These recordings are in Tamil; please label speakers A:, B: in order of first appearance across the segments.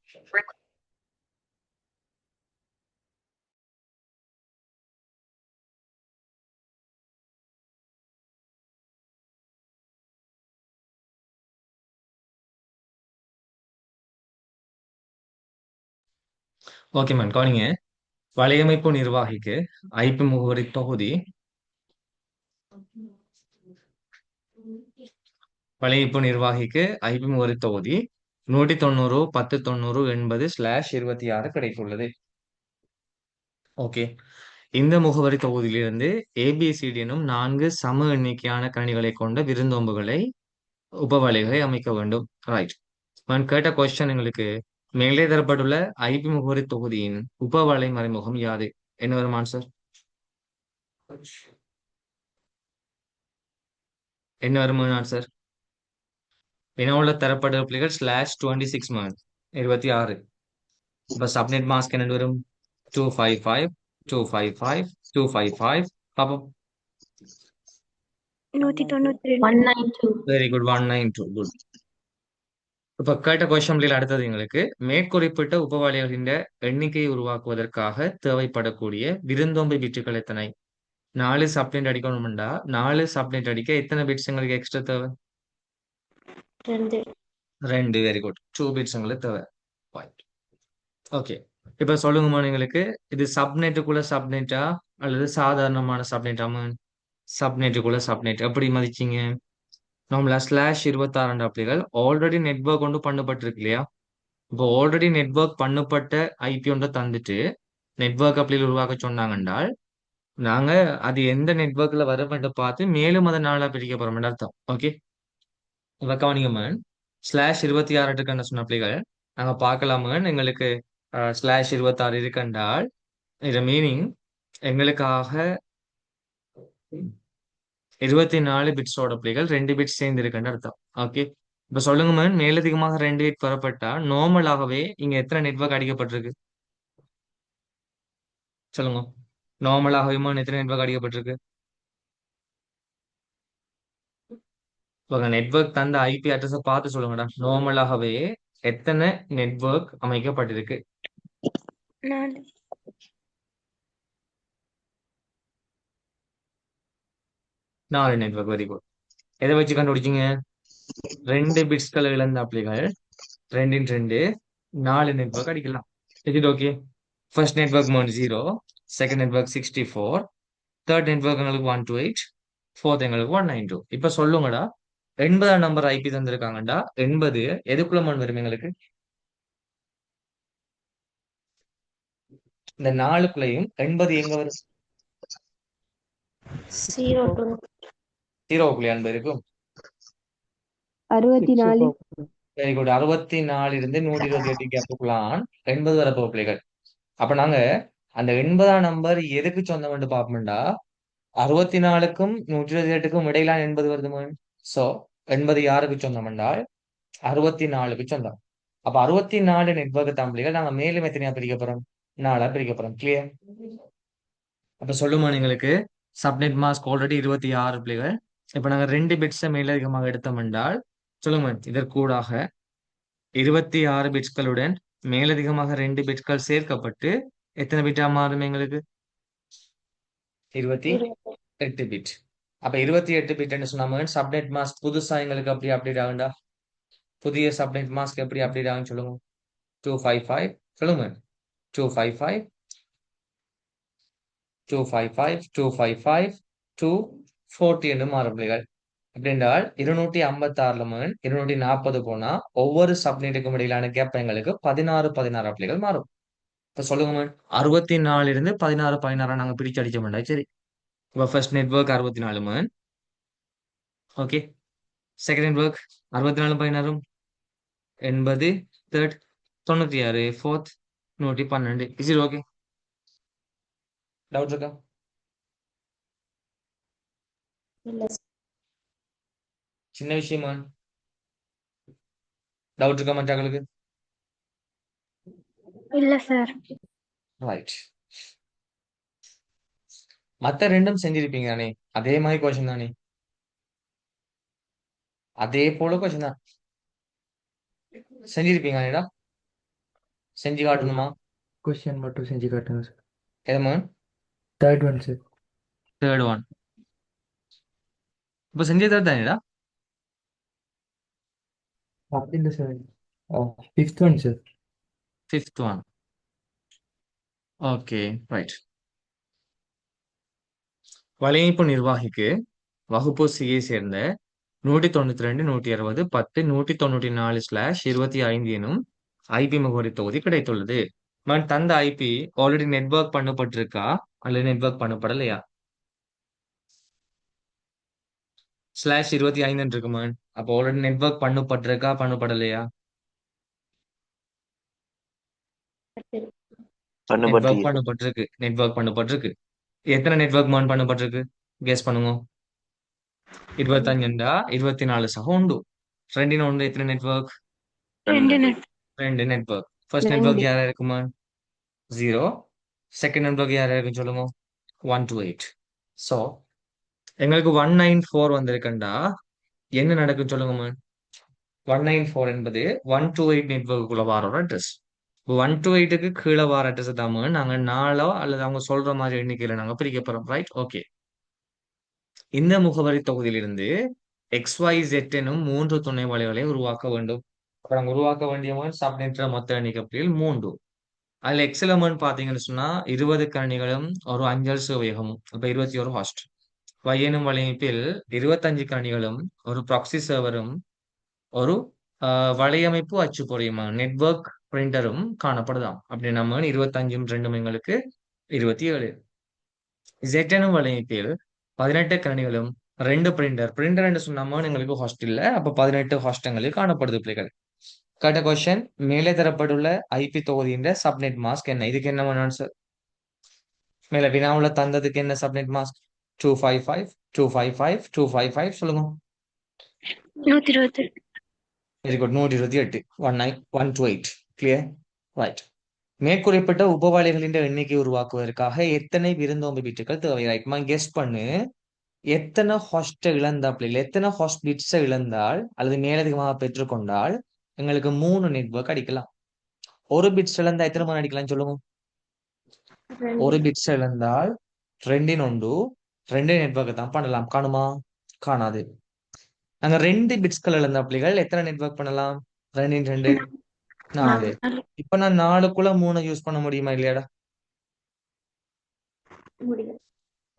A: ஓகே மேம் கவனிங்க. வலையமைப்பு நிர்வாகிக்கு ஐபி முகவரி தொகுதி வலையமைப்பு நிர்வாகிக்கு ஐபி முகவரி தொகுதி 190.10.90.80/26 கிடைத்துள்ளது. ஓகே. இந்த முகவரி தொகுதியிலிருந்து ஏபிசிடி எனும் 4 சம எண்ணிக்கையான கணினிகளை கொண்ட விருந்தோம்புகளை உபவலைகளை அமைக்க வேண்டும். ரைட். நான் கேட்ட கொஸ்டின் எங்களுக்கு மேலே தரப்பட்டுள்ள ஐபி முகவரி தொகுதியின் உபவலை மறைமுகம் யாது? என்ன வரும் ஆன்சர்? என்ன வரும் ஆன்சர்? வினாவுள்ள தரப்பட்ட புள்ளிகள் /26 மந்த் 26. இப்ப சப்நெட் மாஸ்க் என்ன வரும்? 255 255 255. பாப்போம்.
B: 192.
A: Very good. 192. குட். இப்ப கேட்ட கொஸ்டின் அடுத்தது எங்களுக்கு மேற்குறிப்பிட்ட உபவலைகளின் எண்ணிக்கையை உருவாக்குவதற்காக தேவைப்படக்கூடிய விருந்தோம்பு பிட்டுகள் எத்தனை? 4 சப்நெட் அடிக்கணும்டா 4 சப்நெட் அடிக்க எத்தனை பிட்ஸ் எங்களுக்கு எக்ஸ்ட்ரா தேவை?
B: 2.
A: 2. Very good. 2 பிட்ஸ் எங்களுக்கு தேவை. ஓகே. இப்ப சொல்லுங்கம்மா எங்களுக்கு இது சப்நெட்டுக்குள்ள சப்நெட்டா அல்லது சாதாரணமான சப்நெட்டாமா? சப்நெட்டுக்குள்ள சப்நெட் எப்படி மதிச்சீங்க? நார்மலா /26 அப்படிகள் ஆல்ரெடி நெட்வொர்க் கொண்டு பண்ணப்பட்டிருக்கு இல்லையா? இப்போ ஆல்ரெடி நெட்வொர்க் பண்ணப்பட்ட ஐபி ஒன்றை தந்துட்டு நெட்வொர்க் அப்படியில் உருவாக்க சொன்னாங்கன்றால் நாங்க அது எந்த நெட்வொர்க்ல வரும் என்று பார்த்து மேலும் அதை நாளா பிரிக்க போறோம் அர்த்தம். ஓகே. இப்ப கவனிங்க /26 இருக்குன்னு சொன்ன அப்படிகள் நாங்க பார்க்கலாமா எங்களுக்கு /26 இருக்குன்றால் இது மீனிங் எங்களுக்காக 24 பிட்ஸோட பிள்ளைகள் 2 பிட்ஸ் சேர்ந்து இருக்குன்னு அர்த்தம். ஓகே. இப்ப சொல்லுங்க மேலதிகமாக 2 பிட் பெறப்பட்டா நார்மலாகவே இங்க எத்தனை நெட்வொர்க் அடிக்கப்பட்டிருக்கு? சொல்லுங்க. நார்மலாகவே எத்தனை நெட்வொர்க் அடிக்கப்பட்டிருக்கு? நெட்வொர்க் தந்த ஐபி அட்ரஸ பார்த்து சொல்லுங்கடா. நார்மலாகவே எத்தனை நெட்வொர்க் அமைக்கப்பட்டிருக்கு?
B: 4.
A: 4 நெட்வொர்க். Very good. எதை வச்சு கண்டுபிடிச்சீங்க? 2 பிட்ஸ்களை இழந்த அப்படிகள் 2 2 4 நெட்வொர்க் அடிக்கலாம். Is it okay? First network 0, second network 64, third network எங்களுக்கு 128, ஃபோர்த் எங்களுக்கு 192. இப்ப சொல்லுங்கடா 80 நம்பர் ஐபி தந்திருக்காங்கடா 80 எதுக்குள்ள வரும் எங்களுக்கு? இந்த 4க்குள்ளயும் 80 எங்க வரும்?
B: 0.
A: 0க்குள்ளே 80 இருக்கும்.
C: 64.
A: Very good. 64 இருந்து 128 கேப்புக்குள்ளான் 80 வரப்போ பிள்ளைகள். அப்ப நாங்க அந்த 80 நம்பர் எதுக்கு சொந்தம்னு பார்ப்போம்டா 64க்கும் 128க்கும் இடையிலான 80 வருதுமா? சோ 80 யாருக்கு சொந்தம் என்றால் 64க்கு சொந்தம். அப்ப 64 நெட்வொர்க் தம்பிகள் நாங்க மேலும் எத்தனையா பிரிக்க போறோம்? 4 பிரிக்க போறோம். கிளியர்? அப்ப சொல்லுமா எங்களுக்கு சப்நெட் மாஸ்க் ஆல்ரெடி 26 பிள்ளைகள். இப்ப நாங்க 2 பிட்ஸை மேலதிகமாக எடுத்தோம் என்றால் சொல்லுங்க இதற்கூடாக 26 பிட்ஸ்களுடன் மேலதிகமாக 2 பிட்கள் சேர்க்கப்பட்டு எத்தனை பிட்டா மாறும் எங்களுக்கு? 28 பிட். அப்ப 28 பிட்னு சொன்னாம சப்நெட் மாஸ்க் புதுசா எங்களுக்கு அப்படி அப்டேட் ஆகுண்டா? புதிய சப்நெட் மாஸ்க் எப்படி அப்டேட் ஆகுன்னு சொல்லுங்க. 255 சொல்லுங்க. 255 255 255 240 என்று மாறும் பிள்ளைகள். அப்படி என்றால் 256 240 போனா ஒவ்வொரு சப்நெட்டுக்கும் இடையிலான கேப் எங்களுக்கு 16 16 பிள்ளைகள் மாறும். இப்ப சொல்லுங்க 64 இருந்து 16 16 நாங்க பிரிச்சு அடிச்சோம்டா. சரி. இப்ப first network 64 okay. Second network 64 16 80, third 96, fourth 112. Is it okay? Doubt இருக்கா?
B: இல்ல
A: சின்ன விஷயமா? டவுட் இருக்கா மற்றவங்களுக்கு?
B: இல்ல சார்.
A: ரைட். மத்த ரெண்டும் செஞ்சிருப்பீங்க தானே? அதே மாதிரி கொஸ்டின் தானே? அதே போல கொஸ்டின் தான் செஞ்சிருப்பீங்க தானேடா? செஞ்சு
C: ஒரு
A: காட்டணுமா?
C: கொஸ்டின் மட்டும் செஞ்சு காட்டுங்க சார்.
A: எதமா?
C: Third one sir.
A: Third one. இப்போ செஞ்சது தானேடா?
C: அது இல்லை sir. Fifth one sir.
A: Fifth one. Okay, right. வலையமைப்பு நிர்வாகிக்கு வகுப்பு சியை சேர்ந்த 192 160 10 194/25 எனும் ஐபி முகவரி தொகுதி கிடைத்துள்ளது. தந்த ஐபி ஆல்ரெடி நெட்வொர்க் பண்ணப்பட்டிருக்கா அல்லது நெட்வொர்க் பண்ணப்படலையா? /25 இருக்குமா? அப்போ ஆல்ரெடி நெட்வொர்க் பண்ணப்பட்டிருக்கா பண்ணப்படலையா? நெட்வொர்க்
D: பண்ணப்பட்டிருக்கு.
A: பண்ணப்பட்டிருக்கு. நெட்வொர்க் பண்ணப்பட்டிருக்கு. எத்தனை நெட்வொர்க் பண்ணப்பட்டிருக்கு? கெஸ் பண்ணுங்க. 25 24 சக உண்டு. ரெண்டின உண்டு எத்தனை நெட்வொர்க்?
B: ரெண்டு
D: ரெண்டு.
B: நெட்
A: ரெண்டு நெட்வொர்க். ஃபர்ஸ்ட்
B: ரெண்டு
A: நெட்வொர்க் யாரா இருக்குமா? 0. செகண்ட் நெட்வொர்க் யாரா இருக்குன்னு சொல்லுங்க. 1 to 8. ஸோ எங்களுக்கு 194 வந்திருக்கண்டா என்ன நடக்குன்னு சொல்லுங்கம்மா. 194 என்பது 1 to 8 நெட்வொர்க்குள்ள வர ஒரு அட்ரஸ். 1 to 8க்கு கீழே வர அட்ரஸ் தான் நாங்க 4 அல்லது அவங்க சொல்ற மாதிரி எண்ணிக்கையில நாங்க பிரிக்க போறோம். Right, okay. இந்த முகவரி தொகுதியிலிருந்து XYZ எனும் 3 துணை வலைகளை உருவாக்க வேண்டும். அப்ப நாங்க உருவாக்க வேண்டிய சப்நெட் மொத்த எண்ணிக்கையில் 3. அதுல எக்ஸலமெண்ட் பாத்தீங்கன்னு சொன்னா 20 கணினிகளும் ஒரு அஞ்சல் சேவையகமும் அப்ப 21 ஹாஸ்ட். Y எனும் வலையமைப்பில் 25 கணினிகளும் ஒரு ப்ராக்ஸி சர்வரும் ஒரு வலையமைப்பு அச்சுப்பொறியுமா நெட்வொர்க் பிரிண்டரும் காணப்படுதாம். அப்படி நம்ம 25 2 எங்களுக்கு 27. Z எனும் வலையமைப்பில் 18 கணினிகளும் 2 பிரிண்டர் என்று சொன்னாம எங்களுக்கு ஹாஸ்ட் இல்ல. அப்ப 18 ஹாஸ்டங்களில் காணப்படுது பிள்ளைகள். கேட்ட கொஸ்டின் மேலே தரப்பட்டுள்ள ஐபி தொகுதியின் சப்நெட் மாஸ்க் என்ன? இதுக்கு என்ன ஆன்சர்? மேல வினாவுல தந்ததுக்கு என்ன சப்நெட் மாஸ்க்? 255 255 255 சொல்லுங்க.
B: 128.
A: Very good. 128 128. Clear, right. மேற்குறிப்பிட்ட உபவாளிகளின் எண்ணிக்கை உருவாக்குவதற்காக எத்தனை விருந்தோம்பி பிட்டுகள் தேவை? ரைட்மா, கெஸ் பண்ணு. எத்தனை ஹாஸ்ட இழந்தாப்ல எத்தனை ஹாஸ்ட் பிட்ஸை இழந்தால் அல்லது மேலதிகமாக பெற்றுக்கொண்டால் எங்களுக்கு 3 நெட்வொர்க் அடிக்கலாம். ஒரு பிட்ஸ் இழந்தா எத்தனை மணி அடிக்கலாம் சொல்லுங்க. ஒரு பிட்ஸ் இழந்தால் 2 உண்டு. 2 நெட்வொர்க் தான் பண்ணலாம். காணுமா? காணாது. நாங்க 2 பிட்ஸ்கள் இழந்த பிள்ளைகள் எத்தனை நெட்வொர்க் பண்ணலாம்? 2 2 4.
B: 4
A: இப்ப நான் 4க்குள்ள 3 யூஸ் பண்ண முடியுமா இல்லையாடா?
B: முடியும்.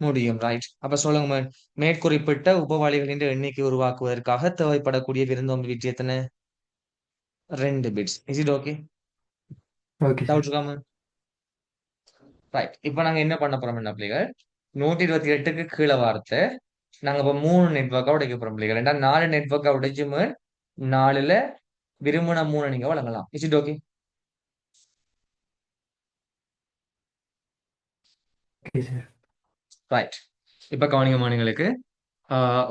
A: முடியும், ரைட். அப்ப சொல்லுங்க மேம். மேற்குறிப்பிட்ட உபவாளிகளின் எண்ணிக்கை உருவாக்குவதற்காக தேவைப்படக்கூடிய விருந்தோம்பி பிட் எத்தனை? 2 bits. Is it okay?
C: Okay sir.
A: Doubt இருக்காம? ரைட். இப்ப நாங்க என்ன பண்ண போறோம் என்ன பிள்ளைகள்? 128க்கு கீழே வார்த்தை நாங்க இப்ப 3 நெட்வொர்க்கா உடைக்க போறோம் பிள்ளைகள். 4 நெட்வொர்க்கா உடைச்சுமே 4ல விரும்பின 3 நீங்க வழங்கலாம். Is it okay?
C: Okay sir.
A: Right. இப்ப கவனிங்க நீங்களுக்கு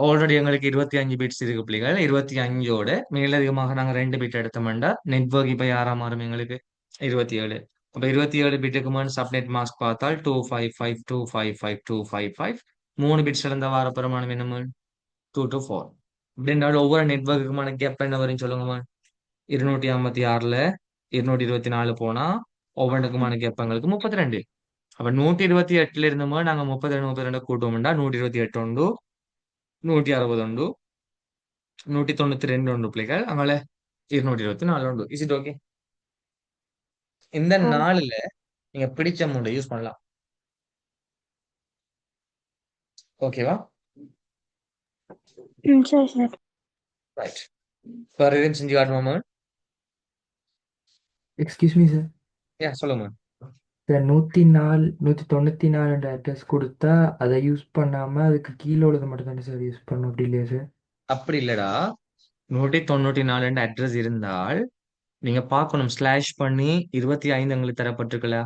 A: ஆல்ரெடி எங்களுக்கு 25 பிட்ஸ் இருக்கு பிள்ளைகள். 25ஓட மேலதிகமாக நாங்க 2 பிட் எடுத்தோம்னா நெட்வொர்க் இப்ப யாரா மாறும் எங்களுக்கு? 27. அப்ப 27 பிட்டுக்கு சப்நெட் மாஸ்க் பார்த்தால் 255 255 255. 3 பிட்ஸ் இழந்த வார பிரமாணம் என்ன? 2 to 4. இப்படின்றாலும் ஒவ்வொரு நெட்வொர்க்குமான கேப் என்ன வரும் சொல்லுங்கம்மா. 256ல 224 போனா ஒவ்வொன்றுக்குமான கேப் எங்களுக்கு 32. அப்ப 128ல இருந்தோமோ நாங்க 32 32 கூட்டுவோம்டா 128 உண்டு, 160 உண்டு, 192 உண்டு பிள்ளைகள். அதனால 224 உண்டு. Is it okay? இந்த 4ல நீங்க பிடிச்ச மூண்டை யூஸ் பண்ணலாம். ஓகேவா?
B: சரி சார்.
A: ரைட். வேற எதுவும் செஞ்சு காட்டுவோமா?
C: Excuse me sir.
A: சொல்லுங்க.
C: சார் 194 அட்ரஸ் கொடுத்தா அதை யூஸ் பண்ணாம அதுக்கு கீழே உள்ளது மட்டும் தானே சார் யூஸ் பண்ணணும், அப்படி இல்லையா சார்?
A: அப்படி இல்லடா. 194 அட்ரஸ் இருந்தால் நீங்க பார்க்கணும் ஸ்லாஷ் பண்ணி 25 எங்களுக்கு தரப்பட்டிருக்குல்ல.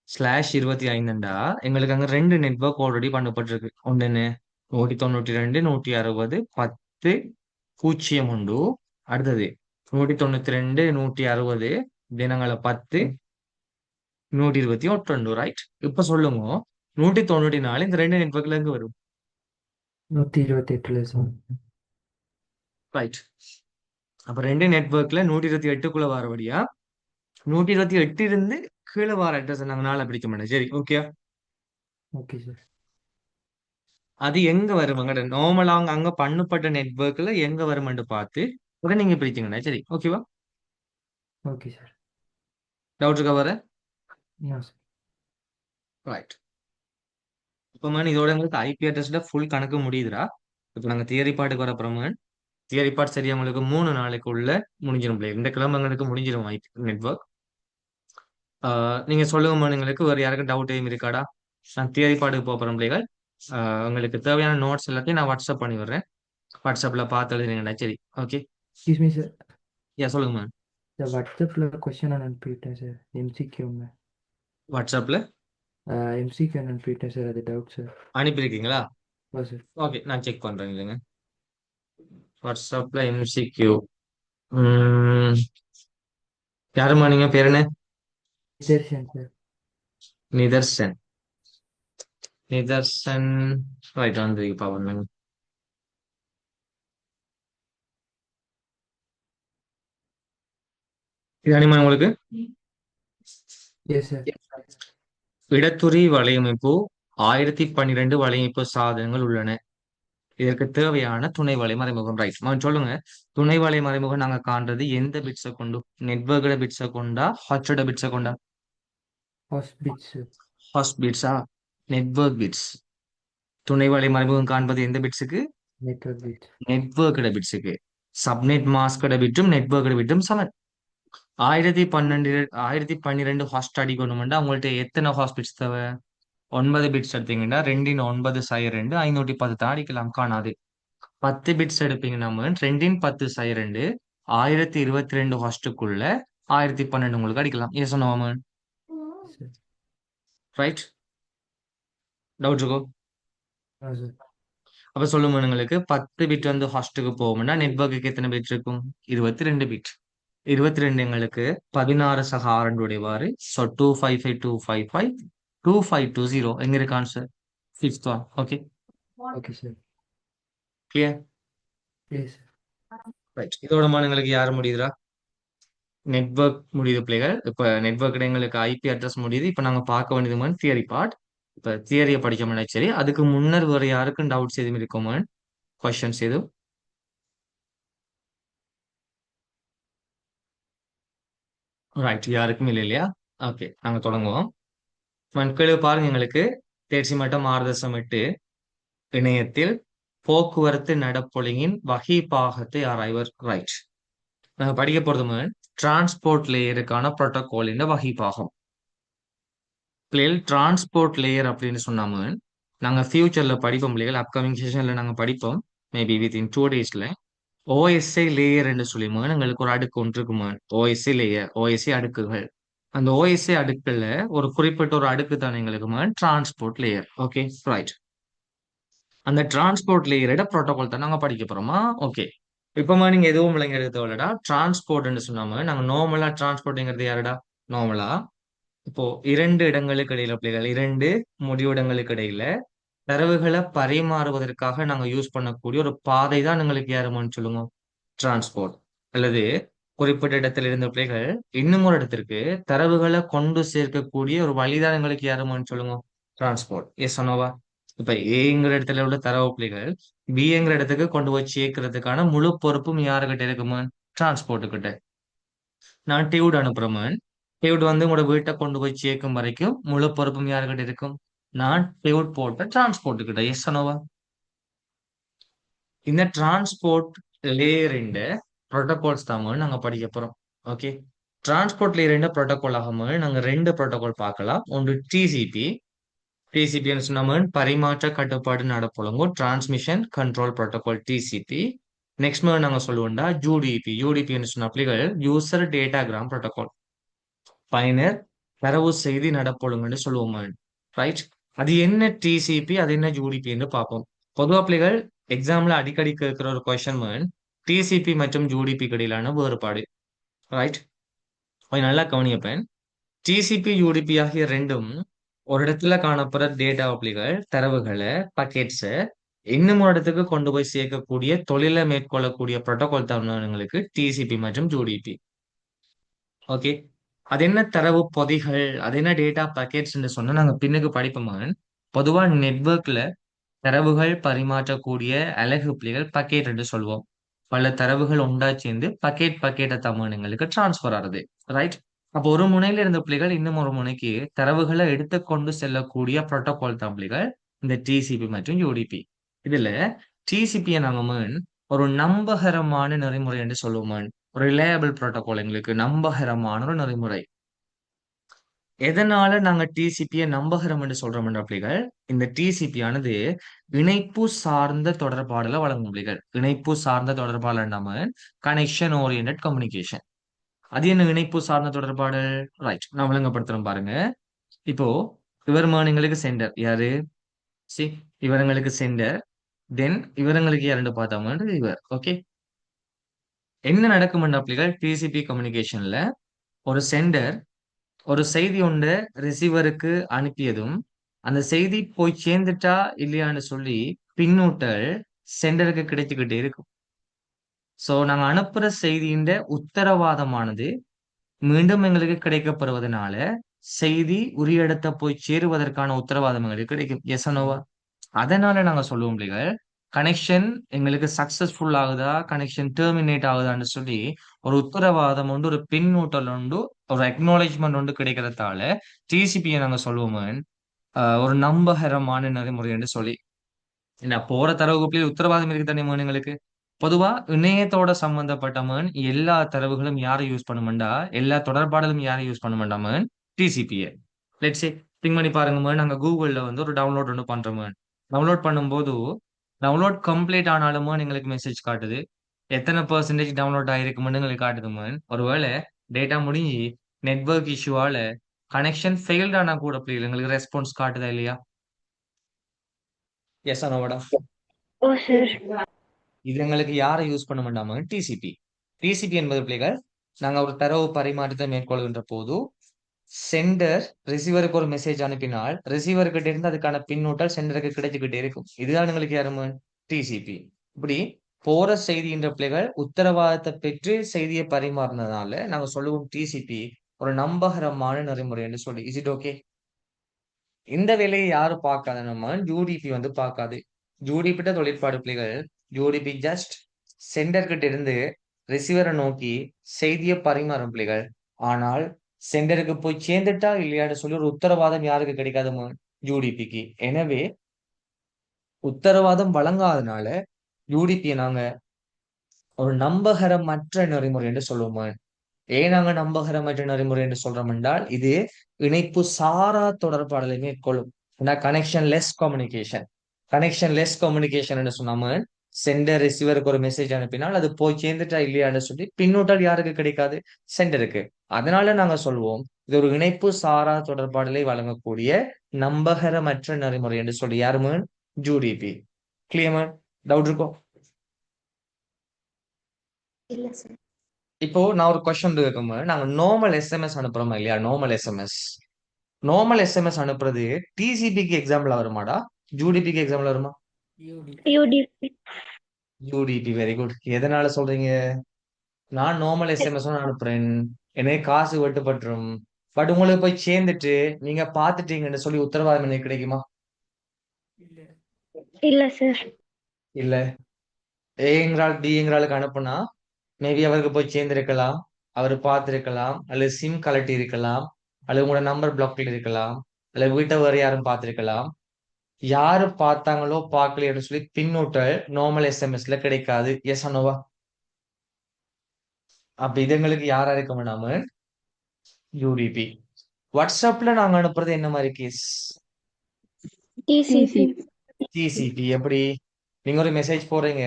A: /25 எங்களுக்கு அங்க 2 நெட்வொர்க் ஆல்ரெடி பண்ணப்பட்டிருக்கு. ஒன்னு 192 160 10 0 உண்டு. அடுத்தது 192 160 தினங்கள 10 128 உண்டு. ரைட். இப்ப சொல்லுங்க 194 இந்த 2 நெட்வொர்க்ல இருந்து வரும்.
C: 128ல சார்.
A: ரைட். அப்ப 2 நெட்வொர்க்ல 128க்குள்ள வரபடியா 128 இருந்து கீழே வர அட்ரஸ் நாங்க நாளை பிடிக்க மாட்டோம். சரி, ஓகே.
C: Okay sir.
A: அது எங்க வரும் அங்க நார்மலா அவங்க அங்க பண்ணப்பட்ட நெட்வொர்க்ல எங்க வருமென்று பார்த்து உடனே நீங்க பிரிச்சீங்கண்ணா. சரி, ஓகேவா?
C: Okay sir.
A: டவுட் இருக்கா வர?
C: No sir.
A: ரைட். இப்போ மேன் இதோட உங்களுக்கு ஐபி அட்ரஸ்ல ஃபுல் கணக்கு முடியுதுடா. இப்போ நாங்க தியரி பாட்டுக்கு வர அப்புறமா தியரி பார்ட் சரியா உங்களுக்கு 3 நாளைக்குள்ள முடிஞ்சிடும் பிள்ளை. இந்த கிழமை எங்களுக்கு முடிஞ்சிடும் ஐபி நெட்வொர்க். நீங்க சொல்லுங்க எங்களுக்கு வேற யாருக்கும் டவுட் எதுவும் இருக்காடா? நான் தியரி பாட்டுக்கு போறேன் பிள்ளைகள். உங்களுக்கு தேவையான நோட்ஸ் எல்லாத்தையும் நான் வாட்ஸ்அப் பண்ணி விடுறேன். வாட்ஸ்அப்ல பார்த்து எழுதுனீங்கடா. சரி, ஓகே.
C: Excuse me sir.
A: சொல்லுங்க மேம்.
C: இந்த வாட்ஸ்அப்பில் கொஸ்டின் அனுப்பிவிட்டேன் சார், எம்சிக்யூங்க.
A: வாட்ஸ்அப்ல
C: எம்சிக்யூ அனுப்பிவிட்டேன் சார், அது டவுட் சார்.
A: அனுப்பியிருக்கீங்களா?
C: ஓ சார்.
A: ஓகே, நான் செக் பண்றேன் இல்லைங்க. வாட்ஸ்அப்ல எம்சிக்யூ. யாருமா நீங்க பேர் என்ன?
C: நிதர்ஷன் சார்.
A: நிதர்சன். நிதர்சன். ரைட், வந்து பாவம். இது அனிமா உங்களுக்கு
C: எஸ் சார்.
A: இடத்துறை வலையமைப்பு 1012 வலையமைப்பு சாதனங்கள் உள்ளன. இதற்கு தேவையான துணை வலை மறைமுகம். ரைட், சொல்லுங்க. துணை வலை மறைமுகம் நாங்க காண்றது எந்த பிட்ஸை கொண்டு? நெட்வொர்க்கோட பிட்ஸை கொண்டா, ஹாட்ஸோட பிட்ஸை கொண்டா?
C: Host bit sir.
A: ஹாஸ்ட் பிட்ஸா? Network bits. துணை வலை மறைமுகம் காண்பது எந்த பிட்ஸுக்கு?
C: Network bit.
A: நெட்வொர்க்கோட பிட்ஸுக்கு. சப்நெட் மாஸ்கோட பிட்டும் நெட்வொர்க்கோட பிட்டும் சமன். 1012 ஹாஸ்ட் அடிக்கணும்னா உங்கள்ட்ட எத்தனை ஹாஸ்ட் பிட்ஸ் தேவை? 9 பிட்ஸ் எடுத்தீங்கன்னா 2 9 510 தான் அடிக்கலாம், காணாது. 10 பிட்ஸ் எடுப்பீங்கன்னா 2 10 1022 ஹாஸ்டுக்குள்ள 1012 உங்களுக்கு அடிக்கலாம். ஏன் சொன்னோம்?
C: சார்.
A: ரைட். டவுட் இருக்கோ?
C: ஆ சார்.
A: அப்ப சொல்லுங்க உங்களுக்கு 10 பிட் வந்து ஹாஸ்டுக்கு போகும்னா நெட்வொர்க்குக்கு எத்தனை பிட் இருக்கும்? 22 பிட். 22 எங்களுக்கு 16 சக 6 உடையவாறு. ஸோ 255 2520 எங்க இருக்கு answer? 5th one. Okay,
C: okay sir.
A: Clear.
C: Yes sir.
A: Right. இதோட எங்களுக்கு யார் முடியுதுடா? நெட்வொர்க் முடியுது பிள்ளைகள். இப்ப நெட்வொர்க் எங்களுக்கு ஐபி அட்ரஸ் முடியுது. இப்ப நாங்க பார்க்க வேண்டியது தியரி பார்ட். இப்ப தியரியை படிக்க சரி. அதுக்கு முன்னர் வேற யாருக்கும் டவுட்ஸ் எதுவும் இருக்குமா? கொஸ்டின்ஸ் எதுவும்? ரைட், யாருக்கும் இல்லை இல்லையா? ஓகே, நாங்க தொடங்குவோம். மக்கள் பாருங்க, எங்களுக்கு தேர்ச்சி மட்டம் 6.8 இணையத்தில் போக்குவரத்து நடப்பொழுங்கின் வகை பாகத்தை ஆராய்வர். ரைட். நாங்க படிக்க போறது டிரான்ஸ்போர்ட் லேயருக்கான புரோட்டோகால் வகை பாகம். பிள்ளைகள் டிரான்ஸ்போர்ட் லேயர் அப்படின்னு சொன்னாம நாங்க ஃபியூச்சர்ல படிப்போம் பிள்ளைகள். அப்கமிங் செஷன்ல நாங்க படிப்போம். மேபி வித்தின் 2 டேஸ்ல ஓஎஸ்ஐ லேயர் என்று சொல்லி எங்களுக்கு ஒரு அடுக்கு ஒன்று இருக்குமா? ஓஎஸ்ஐ லேயர், ஓஎஸ்ஐ அடுக்குகள். அந்த ஓஎஸ்ஐ அடுக்குல ஒரு குறிப்பிட்ட ஒரு அடுக்கு தான் எங்களுக்கு டிரான்ஸ்போர்ட் லேயர். Okay, right. அந்த டிரான்ஸ்போர்ட் லேயரோட புரோட்டோகால் தான் நாங்க படிக்க போறோமா? ஓகே. இப்பமா நீங்க எதுவும் இல்லைங்க எடுத்தவளடா டிரான்ஸ்போர்ட்னு சொன்னாம நாங்க நார்மலா டிரான்ஸ்போர்ட்ங்கிறது யாருடா? நார்மலா இப்போ 2 இடங்களுக்கு இடையில பிள்ளைகள், 2 முடிவிடங்களுக்கு இடையில தரவுகளை பரிமாறுவதற்காக நாங்க யூஸ் பண்ணக்கூடிய ஒரு பாதை தான் எங்களுக்கு யாருமான்னு சொல்லுங்க? டிரான்ஸ்போர்ட். அல்லது குறிப்பிட்ட இடத்துல இருந்த பிள்ளைகள் இன்னும் ஒரு இடத்திற்கு தரவுகளை கொண்டு சேர்க்கக்கூடிய ஒரு வழிதான் எங்களுக்கு யாருமான்னு சொல்லுங்க? டிரான்ஸ்போர்ட். எஸ் சொன்னவா? இப்ப ஏங்கிற இடத்துல உள்ள தரவு பிள்ளைகள் பிங்கிற இடத்துக்கு கொண்டு போய் சேர்க்கறதுக்கான முழு பொறுப்பும் யாருக்கிட்ட இருக்குமா? டிரான்ஸ்போர்ட்டு கிட்ட. நான் டியூட் அனுப்புறேன். டியூட் வந்து உங்களோட வீட்டை கொண்டு போய் சேர்க்கும் வரைக்கும் முழு பொறுப்பும் யாருக்கிட்ட இருக்கும்? நான் டியூட் போட்ட டிரான்ஸ்போர்ட் கிட்ட. எஸ் சொன்னவா? இந்த டிரான்ஸ்போர்ட் லேயரின் ப்ரோட்டோகால்ஸ் தான் நாங்க படிக்க போறோம். ஓகே. டிரான்ஸ்போர்ட் லேயரின் ப்ரோட்டோகால் ஆகாம நாங்க 2 ப்ரோட்டோகால் பார்க்கலாம். ஒன்று டிசிபி. டிசிபி சொன்ன பரிமாற்ற கட்டுப்பாடு நடப்பொழுங்கும் transmission control protocol TCP. Next நாங்க சொல்லுவோம்டா யூடிபி. யூடிபி சொன்ன அப்ளிகள் யூசர் டேட்டாகிராம் ப்ரோட்டோகால். பயனர் தரவு செய்தி நடப்பொழுங்குன்னு சொல்லுவோம். ரைட். அது என்ன டிசிபி, அது என்ன யூடிபின்னு பார்ப்போம். பொதுவா பிள்ளைகள் எக்ஸாம்ல அடிக்கடி கேட்கிற ஒரு கொஸ்டின் டிசிபி மற்றும் யூடிபி இடையிலான வேறுபாடு. ரைட். கொஞ்சம் நல்லா கவனிப்பேன். டிசிபி யூடிபி ஆகிய ரெண்டும் ஒரு இடத்துல காணப்படுற டேட்டா அப்ளிகள் தரவுகளை பக்கெட்ஸை இன்னும் ஒரு இடத்துக்கு கொண்டு போய் சேர்க்கக்கூடிய தொழிலை மேற்கொள்ளக்கூடிய புரோட்டோகால் தான் எங்களுக்கு டிசிபி மற்றும் யூடிபி. ஓகே. அது என்ன தரவு பொதிகள், அது என்ன டேட்டா பேக்கெட்ஸ் சொன்னா நாங்க பின்னுக்கு படிப்போமா. பொதுவா நெட்வொர்க்ல தரவுகள் பரிமாற்றக்கூடிய அலகு புள்ளிகள் பக்கெட் என்று சொல்வோம். பல தரவுகள் ஒன்றா சேர்ந்து பக்கெட்டா தமனுங்களுக்கு டிரான்ஸ்ஃபர் ஆகுது. ரைட். அப்போ ஒரு முனையில இருந்த புள்ளிகள் இன்னும் ஒரு முனைக்கு தரவுகளை எடுத்துக்கொண்டு செல்லக்கூடிய புரோட்டோகால் தான் புள்ளிகள் இந்த டிசிபி மற்றும் யூடிபி. இதுல டிசிபியை நாங்க ஒரு நம்பகரமான நெறிமுறை என்று சொல்லுவோம். ஒரு ரிலையபிள் புரோட்டோகால், எங்களுக்கு நம்பகரமான ஒரு நெறிமுறை. எதனால நாங்க டிசிபியை நம்பகரம் என்று சொல்றோம் அப்படிகள், இந்த டிசிபி ஆனது இணைப்பு சார்ந்த தொடர்பாடலை வழங்கும் புள்ளிகள். இணைப்பு சார்ந்த தொடர்பாடல் நம்ம கனெக்ஷன் ஓரியன்ட் கம்யூனிகேஷன். அது என்ன இணைப்பு சார்ந்த தொடர்பாடல்? ரைட், நான் விளங்கப்படுத்துறேன் பாருங்க. இப்போ எங்களுக்கு சென்டர் யாரு? சி, இவங்களுக்கு சென்டர். தென் இவங்களுக்கு யாருன்னு பார்த்தோம்னா இவர். ஓகே, என்ன நடக்கும் அப்படிகள் டிசிபி கம்யூனிகேஷன்ல ஒரு சென்டர் ஒரு செய்தி ஒன்று ரிசீவருக்கு அனுப்பியதும் அந்த செய்தி போய் சேர்ந்துட்டா இல்லையான்னு சொல்லி பின்னூட்டல் சென்டருக்கு கிடைத்துக்கிட்டே இருக்கும். சோ நாங்க அனுப்புற செய்தியின் உத்தரவாதமானது மீண்டும் எங்களுக்கு கிடைக்கப்படுவதனால செய்தி உரிய இடத்த போய் சேருவதற்கான உத்தரவாதம் எங்களுக்கு கிடைக்கும். எஸ் நோவா? அதனால நாங்க சொல்லுவோம் பிள்ளைகள், கனெக்ஷன் எங்களுக்கு சக்சஸ்ஃபுல் ஆகுதா, கனெக்ஷன் டெர்மினேட் ஆகுதான்னு சொல்லி ஒரு உத்தரவாதம் உண்டு, ஒரு பின்னூட்டல் உண்டு, ஒரு அக்னாலேஜ்மெண்ட் உண்டு கிடைக்கிறதால டிசிபியை நாங்க சொல்லுவோம் ஒரு நம்பகரமான நெறிமுறை என்று சொல்லி. என்ன போற தரவுகளில் உத்தரவாதம் இருக்கு தானே எங்களுக்கு. பொதுவா இணையத்தோட சம்பந்தப்பட்ட எல்லா தரவுகளும் யாரை யூஸ் பண்ணுமெண்டா, எல்லா தொடர்பாடலும் யாரை யூஸ் பண்ணுமெண்டா டிசிபியை. லெட்ஸ் சே திங்க் பண்ணி பாருங்க, நாங்க கூகுள்ல ஒரு டவுன்லோட் ஒன்று பண்றோம். டவுன்லோட் பண்ணும்போது டவுன்லோட் கம்ப்ளீட் ஆனாலும் எங்களுக்கு மெசேஜ் காட்டுது. எத்தனை பெர்சன்டேஜ் டவுன்லோட் ஆயிருக்குமென்னு எங்களுக்கு காட்டுது. ஒருவேளை டேட்டா முடிஞ்சு நெட்வொர்க் இஷ்யூவால கனெக்ஷன் ஃபெயில்ட் ஆனா கூட பிள்ளைகள் எங்களுக்கு ரெஸ்பான்ஸ் காட்டுதா இல்லையா? எஸ் ஆனோடா?
B: ஓ சார்.
A: இது எங்களுக்கு யாரை யூஸ் பண்ண மாட்டாம டிசிபி. டிசிபி என்பது பிள்ளைகள், நாங்க ஒரு தரவு பரிமாற்றத்தை மேற்கொள்கின்ற போது சென்டர் ரிசீவருக்கு ஒரு மெசேஜ் அனுப்பினால் ரிசீவர் கிட்ட இருந்து அதுக்கான பின்னூட்டல் சென்டருக்கு கிடைச்சுக்கிட்டே இருக்கும். இதுதான் எங்களுக்கு யாரும் டிசிபி. இப்படி போற செய்தின்ற பிள்ளைகள் உத்தரவாதத்தை பெற்று செய்தியை பரிமாறினதுனால நாங்க சொல்லுவோம் டிசிபி ஒரு நம்பகரமான நெறிமுறை என்று சொல்லி. Is it okay? இந்த வேலையை யாரு பார்க்காத நம்ம யூடிபி பார்க்காது. யூடிபிட்ட தொழிற்பாடு பிள்ளைகள், யூடிபி ஜஸ்ட் சென்டர் கிட்ட இருந்து ரிசீவரை நோக்கி செய்தியை பரிமாறும் பிள்ளைகள். ஆனால் சென்டருக்கு போய் சேர்ந்துட்டா இல்லையான்னு சொல்லி ஒரு உத்தரவாதம் யாருக்கு கிடைக்காது? யூடிபிக்கு. எனவே உத்தரவாதம் வழங்காதனால யூடிபியை நாங்க ஒரு நம்பகரமற்ற நெறிமுறை என்று சொல்லுவோம். ஏன் நாங்க நம்பகரமற்ற நெறிமுறை என்று சொல்றோம் என்றால், இது இணைப்பு சாரா தொடர்பாடலை மேற்கொள்ளும். Connection less communication. Connection less communication என்று சொன்னாம சென்டர் ரிசீவருக்கு ஒரு மெசேஜ் அனுப்பினால் அது போய் சேர்ந்துட்டா இல்லையான்னு சொல்லி பின்னூட்டல் யாருக்கு கிடைக்காது? சென்டருக்கு. அதனால நாங்க சொல்வோம் இது ஒரு இணைப்பு சாரா தொடர்பாடலை வழங்கக்கூடிய நம்பகரமற்ற நெறிமுறை என்று சொல்லி. யாருமே யூடிபி. கிளியர்? டவுட் இருக்கோ?
B: இல்ல சார்.
A: இப்போ நான் ஒரு கொஸ்டின் கேட்கும்போது, நாங்க நார்மல் எஸ்எம்எஸ் அனுப்புறோமா இல்லையா? நார்மல் எஸ்எம்எஸ் அனுப்புறது டிசிபிக்கு எக்ஸாம்பிள் வருமாடா, யூடிபிக்கு எக்ஸாம்பிள் வருமா?
B: யூடிபி.
A: யூடிபி. Very good. எதனால சொல்றீங்க? நான் நார்மல் எஸ்எம்எஸ் அனுப்புறேன், எனக்கு காசு வெட்டுப்பட்டுரும். பட் உங்களுக்கு போய் சேர்ந்துட்டு நீங்க பாத்துட்டீங்கன்னு சொல்லி உத்தரவாதம் எனக்கு கிடைக்குமா?
B: இல்ல சார்.
A: இல்ல. ஏங்கிறாள் டிங்கிறாளுக்கு அனுப்புனா மேபி அவருக்கு போய் சேர்ந்திருக்கலாம், அவர் பார்த்திருக்கலாம், அல்லது சிம் கலட்டி இருக்கலாம், அல்லது உங்களோட நம்பர் பிளாக்ல இருக்கலாம், அல்லது வீட்டை வேற யாரும் பார்த்திருக்கலாம். யாரு பார்த்தாங்களோ பார்க்கலையோன்னு சொல்லி பின்னூட்டல் நார்மல் எஸ்எம்எஸ்ல கிடைக்காது. எஸ் அனோவா? அப்ப இது எங்களுக்கு யாரா இருக்க வேண்டாம யூடிபி. வாட்ஸ்அப்ல நாங்க அனுப்புறது என்ன மாதிரி கேஸ்?
B: டிசிபி.
A: டிசிபி. எப்படி? நீங்க ஒரு மெசேஜ் போடுறீங்க,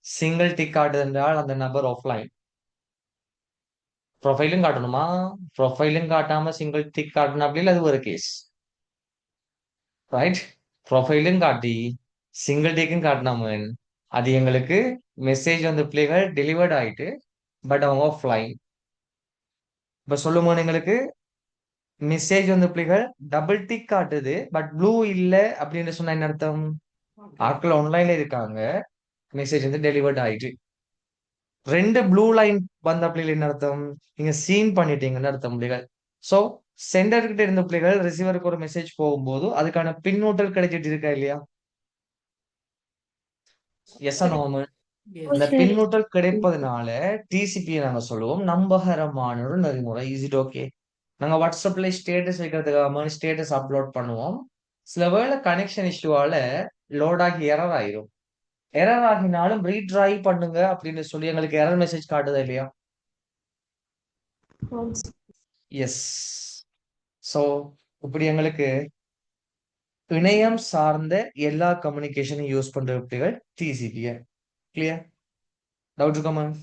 A: சிங்கிள் டிக் காட்டுது என்றால் அந்த நபர் ஆஃப்லைன். ப்ரொஃபைலும் காட்டணுமா? ப்ரொஃபைலும் காட்டாம சிங்கிள் டிக் காட்டணும் அப்படி அது ஒரு கேஸ். ரைட். ப்ரொஃபைலும் காட்டி சிங்கிள் டிக்கும் காட்டினாம அது எங்களுக்கு மெசேஜ் பிள்ளைகள் டெலிவர்ட் ஆயிட்டு பட் அவங்க ஆஃப்லைன். இப்ப சொல்லும்போது எங்களுக்கு மெசேஜ் பிள்ளைகள் டபுள் டிக் காட்டுது பட் ப்ளூ இல்ல அப்படின்னு சொன்னா என்ன அர்த்தம்? ஆட்கள் ஆன்லைன்ல இருக்காங்க, மெசேஜ் டெலிவர்ட் ஆயிட்டு. ரெண்டு ப்ளூ லைன் வந்த பிள்ளைகள் என்ன அர்த்தம்? நீங்க சீன் பண்ணிட்டீங்கன்னு அர்த்தம் பிள்ளைகள். சோ சென்டர் கிட்ட இருந்த பிள்ளைகள் ரிசீவருக்கு ஒரு மெசேஜ் போகும்போது அதுக்கான பின்னூட்டல் கிடைச்சிட்டு இருக்கா இல்லையா? எஸ்
D: சரி.
A: Gnome
D: Yes.
A: இந்த
B: சரி.
A: பின்னூட்டல் கிடைப்பதனால டிசிபி நாங்க சொல்லுவோம் நம்பகரமான ஒரு நெறிமுறை. Is it okay? நாங்க வாட்ஸ்அப்ல ஸ்டேட்டஸ் வைக்கிறதுக்காக ஸ்டேட்டஸ் அப்லோட் பண்ணுவோம். சில வேளை கனெக்ஷன் இஷ்யூவால லோட் ஆகி எரர் ஆயிரும். எரர் ஆகினாலும் ரீட்ரை பண்ணுங்க அப்படின்னு சொல்லி எங்களுக்கு எரர் மெசேஜ் காட்டுதா இல்லையா? எஸ். சோ இப்படி எங்களுக்கு இணையம் சார்ந்த எல்லா கம்யூனிகேஷனையும் யூஸ் பண்ற விட்டுகள் டிசிபிய. கிளியர்? டவுட் இருக்கா மேம்?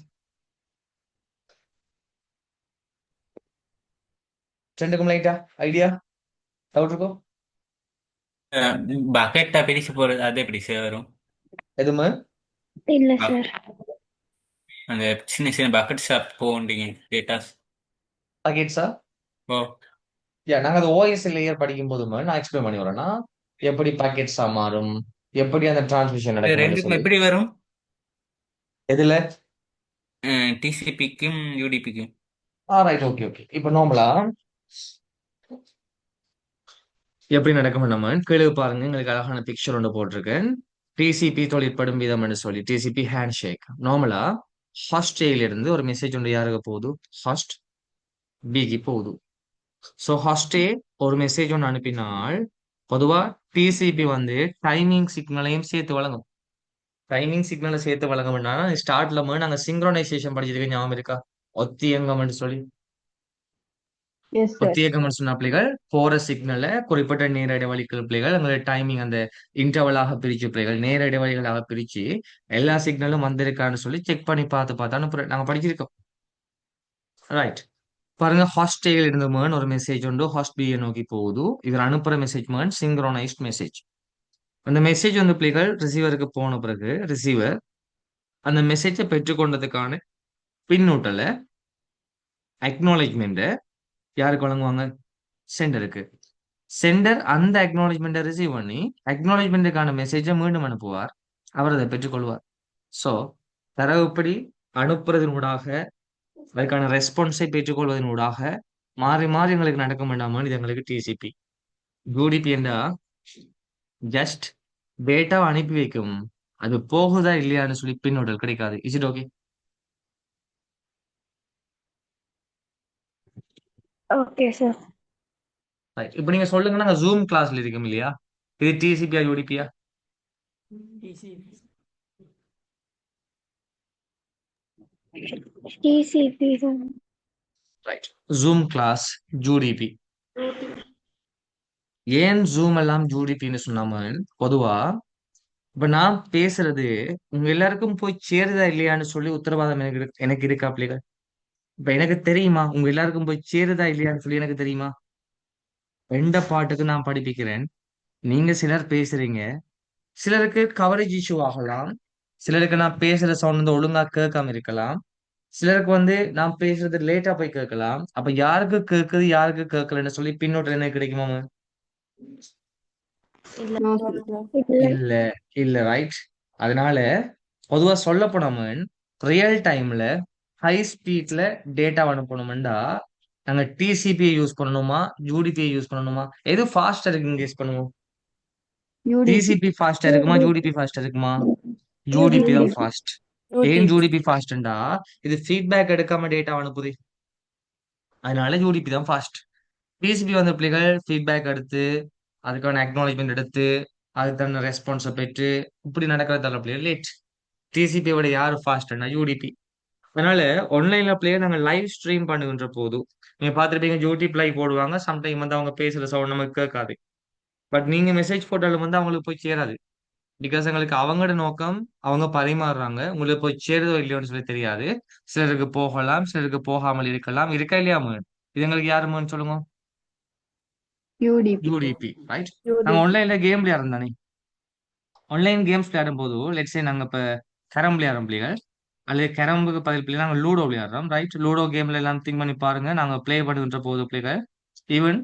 A: ரெண்டுக்கும் லைட்டா ஐடியா? டவுட் இருக்கோ?
E: பக்கெட்டா பிரிச்சு போறது அது எப்படி சார் வரும்?
A: எதுமே
B: இல்ல
E: ப-
B: சார்.
E: அந்த சின்ன சின்ன பக்கெட் ஷாப் போன்றீங்க டேட்டாஸ்.
A: பாக்கெட்ஸா?
E: ஓ
A: நாங்க அது ஓஎஸ் லேயர் படிக்கும் போது நான் எக்ஸ்பிளைன் பண்ணி வரேன்னா எப்படி பாக்கெட்ஸா மாறும், எப்படி அந்த டிரான்ஸ்மிஷன்
E: இது
A: நடக்கும்னு
E: ரெண்டுக்கும்
A: சொல்லி.
E: எப்படி வரும்?
A: எதுல?
E: டிசிபிக்கும் யூடிபிக்கும்.
A: Right, okay okay. இப்போ நார்மலா எப்படி நடக்கும் நம்ம கீழே பாருங்க, எங்களுக்கு அழகான பிக்சர் ஒன்று போட்டிருக்கேன். டிசிபி தொழிற்படும் விதம்னு சொல்லி டிசிபி ஹேண்ட் ஷேக். நார்மலா ஹாஸ்ட் ஏல இருந்து ஒரு மெசேஜ் ஒன்று யாருக்கு போகுது? ஹாஸ்ட் பிக்கு போகுது. ஸோ ஹாஸ்ட் ஏ ஒரு மெசேஜ் ஒன்று அனுப்பினால் பொதுவா டிசிபி வந்து டைமிங் சிக்னலையும் சேர்த்து வழங்கும். டைமிங் சிக்னலை சேர்த்து வழங்கணும்னா ஸ்டார்ட்ல நாங்க சிங்க்ரோனைசேஷன் படிச்சதுக்கு ஞாபகம் இருக்கா? ஒத்தியங்கம்னு சொல்லி
D: Yes, sir.
A: ஒத்தியங்கம்னு சொன்ன பிள்ளைகள் போற சிக்னலை குறிப்பிட்ட நேர இடைவெளிகள் பிள்ளைகள் அந்த டைமிங் அந்த இன்டர்வலாக பிரிச்சு பிள்ளைகள் நேர இடைவெளிகளாக பிரிச்சு எல்லா சிக்னலும் வந்திருக்கான்னு சொல்லி செக் பண்ணி பார்த்து அனுப்புறோம். நாங்க படிச்சிருக்கோம். ரைட். பாருங்க, ஹாஸ்ட் ஏல இருந்து ஒரு மெசேஜ் உண்டு ஹாஸ்ட் பியை நோக்கி போகுது. இவர் அனுப்புற மெசேஜ் சிங்க்ரோனைஸ்ட் மெசேஜ். அந்த மெசேஜ் வந்து பிள்ளைகள் ரிசீவருக்கு போன பிறகு ரிசீவர் அந்த மெசேஜை பெற்றுக்கொண்டதுக்கான பின்னூட்டல அக்னாலேஜ்மெண்ட் யாருக்கு வழங்குவாங்க? சென்டருக்கு. சென்டர் அந்த அக்னாலேஜ்மெண்ட்டை ரிசீவ் பண்ணி அக்னாலேஜ்மெண்ட்டுக்கான மெசேஜை மீண்டும் அனுப்புவார். அவர் அதை பெற்றுக்கொள்வார். ஸோ தரவுப்படி அனுப்புறதனூடாக அதுக்கான ரெஸ்பான்ஸை பெற்றுக்கொள்வதனூடாக மாறி மாறி எங்களுக்கு நடக்க வேண்டாமல் இது எங்களுக்கு டிசிபி. யூடிபி என்றா ஜஸ்ட் டேட்டாவை அனுப்பி வைக்கும், அது போகுதா இல்லையான்னு சொல்லி பின்னூட்டல் கிடைக்காது. Is it okay?
B: Okay sir.
A: Right. இப்போ நீங்க சொல்லுங்க, நாங்க ஜூம் கிளாஸ்ல இருக்கோம் இல்லையா? இது டிசிபியா யூடிபியா?
B: டிசிபி தான்.
A: ரைட். Zoom class UDP. ஏன் ஜூம் எல்லாம் யூடிபின்னு சொன்னாம பொதுவா இப்ப நான் பேசுறது உங்க எல்லாருக்கும் போய் சேருதா இல்லையான்னு சொல்லி உத்தரவாதம் எனக்கு இருக்கா பிள்ளைகள்? இப்ப எனக்கு தெரியுமா உங்க எல்லாருக்கும் போய் சேருதா இல்லையான்னு சொல்லி எனக்கு தெரியுமா? எந்த பாட்டுக்கு நான் படிப்பிக்கிறேன், நீங்க சிலர் பேசுறீங்க, சிலருக்கு கவரேஜ் இஷ்யூ ஆகலாம், சிலருக்கு நான் பேசுற சவுண்ட் வந்து ஒழுங்கா கேட்காம இருக்கலாம், சிலருக்கு வந்து நான் பேசுறது லேட்டா போய் கேட்கலாம். அப்ப யாருக்கு கேட்குது யாருக்கு கேட்கலன்னு சொல்லி பின்னோட்டம் என்ன கிடைக்குமா?
D: No, sir.
B: இல்ல.
A: இல்ல இல்ல. ரைட். அதனால பொதுவா சொல்ல போனோம், ரியல் டைம்ல ஹை ஸ்பீட்ல டேட்டா அனுப்பணும்டா நாங்க டிசிபியை யூஸ் பண்ணணுமா யூடிபியை யூஸ் பண்ணணுமா? எது ஃபாஸ்டா இருக்கு யூஸ் பண்ணுவோம்?
D: UDP.
A: டிசிபி ஃபாஸ்டா இருக்குமா யூடிபி ஃபாஸ்டா இருக்குமா? UDP
B: UDP.
A: தான் ஃபாஸ்ட். ஏன் யூடிபி ஃபாஸ்ட்ண்டா இது ஃபீட்பேக் எடுக்காம டேட்டா அனுப்புது, அதனால யூடிபி தான் ஃபாஸ்ட். டிசிபி வந்த பிள்ளைகள் ஃபீட்பேக் எடுத்து அதுக்கான அக்னாலஜ்மெண்ட் எடுத்து அதுக்கான ரெஸ்பான்ஸை பெற்று இப்படி நடக்கிறதால பிள்ளைகள் லேட். டிசிபியை விட யாரு ஃபாஸ்ட்னா யூடிபி. அதனால ஆன்லைன்ல பிளேயர் நாங்க லைவ் ஸ்ட்ரீம் பண்ணுகின்ற போது நீங்க பார்த்துருப்பீங்க, யூடியூப் லைவ் போடுவாங்க. சம்டைம் வந்து அவங்க பேசுற சவுண்ட் நமக்கு கேட்காது. பட் நீங்க மெசேஜ் போட்டாலும் வந்து அவங்களுக்கு போய் சேராது. பிகாஸ் எங்களுக்கு அவங்களோட நோக்கம் அவங்க பரிமாறுறாங்க, உங்களுக்கு போய் சேருதோ இல்லையோன்னு சொல்லி தெரியாது. சிலருக்கு போகலாம், சிலருக்கு போகாமல் இருக்கலாம். இருக்கா இல்லையா மேம்? இது எங்களுக்கு யாருமான்னு சொல்லுங்க?
D: UDP.
A: யூடிபி. ரைட். நாங்க ஆன்லைன்ல கேம் விளையாடுறோம் தானே. ஆன்லைன் கேம்ஸ் விளையாடும் போது லெட்ஸே நாங்க இப்ப கேரம் விளையாடுறோம் பிள்ளைகள், அல்லது கேரம்புக்கு பதில் பிள்ளை நாங்க லூடோ விளையாடுறோம். ரைட். லூடோ கேம்ல எல்லாம் திங்க் பண்ணி பாருங்க, நாங்க ப்ளே பண்ணுகின்ற போது பிள்ளைகள் ஈவன்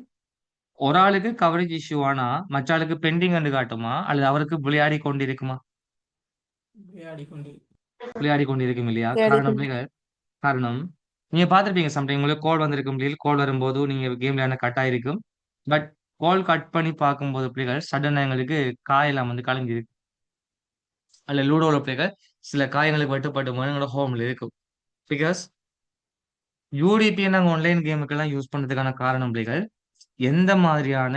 A: ஒரு ஆளுக்கு கவரேஜ் இஷ்யூ ஆனா மற்ற ஆளுக்கு பெண்டிங் கண்டு காட்டுமா அல்லது அவருக்கு விளையாடி கொண்டிருக்குமா? விளையாடி கொண்டிருக்கும் இல்லையா? காரணம் பிள்ளைகள், காரணம் நீங்க பார்த்துருப்பீங்க சம்டைம் உங்களுக்கு கால் வந்திருக்கும் பிள்ளைகள் கால் வரும்போது நீங்க கேம்ல என்ன கட் ஆயிருக்கும். பட் கால் கட் பண்ணி பார்க்கும்போது பிள்ளைகள் சடனா எங்களுக்கு காயெல்லாம் வந்து கலங்கிருக்கு. அல்ல லூடோல பிள்ளைகள் சில காயங்களுக்கு வெட்டுப்பட்டு போது எங்களோட ஹோம்ல இருக்கும். பிகாஸ் யூடிபியை நாங்கள் ஆன்லைன் கேமுக்கெல்லாம் யூஸ் பண்ணதுக்கான காரணம் பிள்ளைகள் எந்த மாதிரியான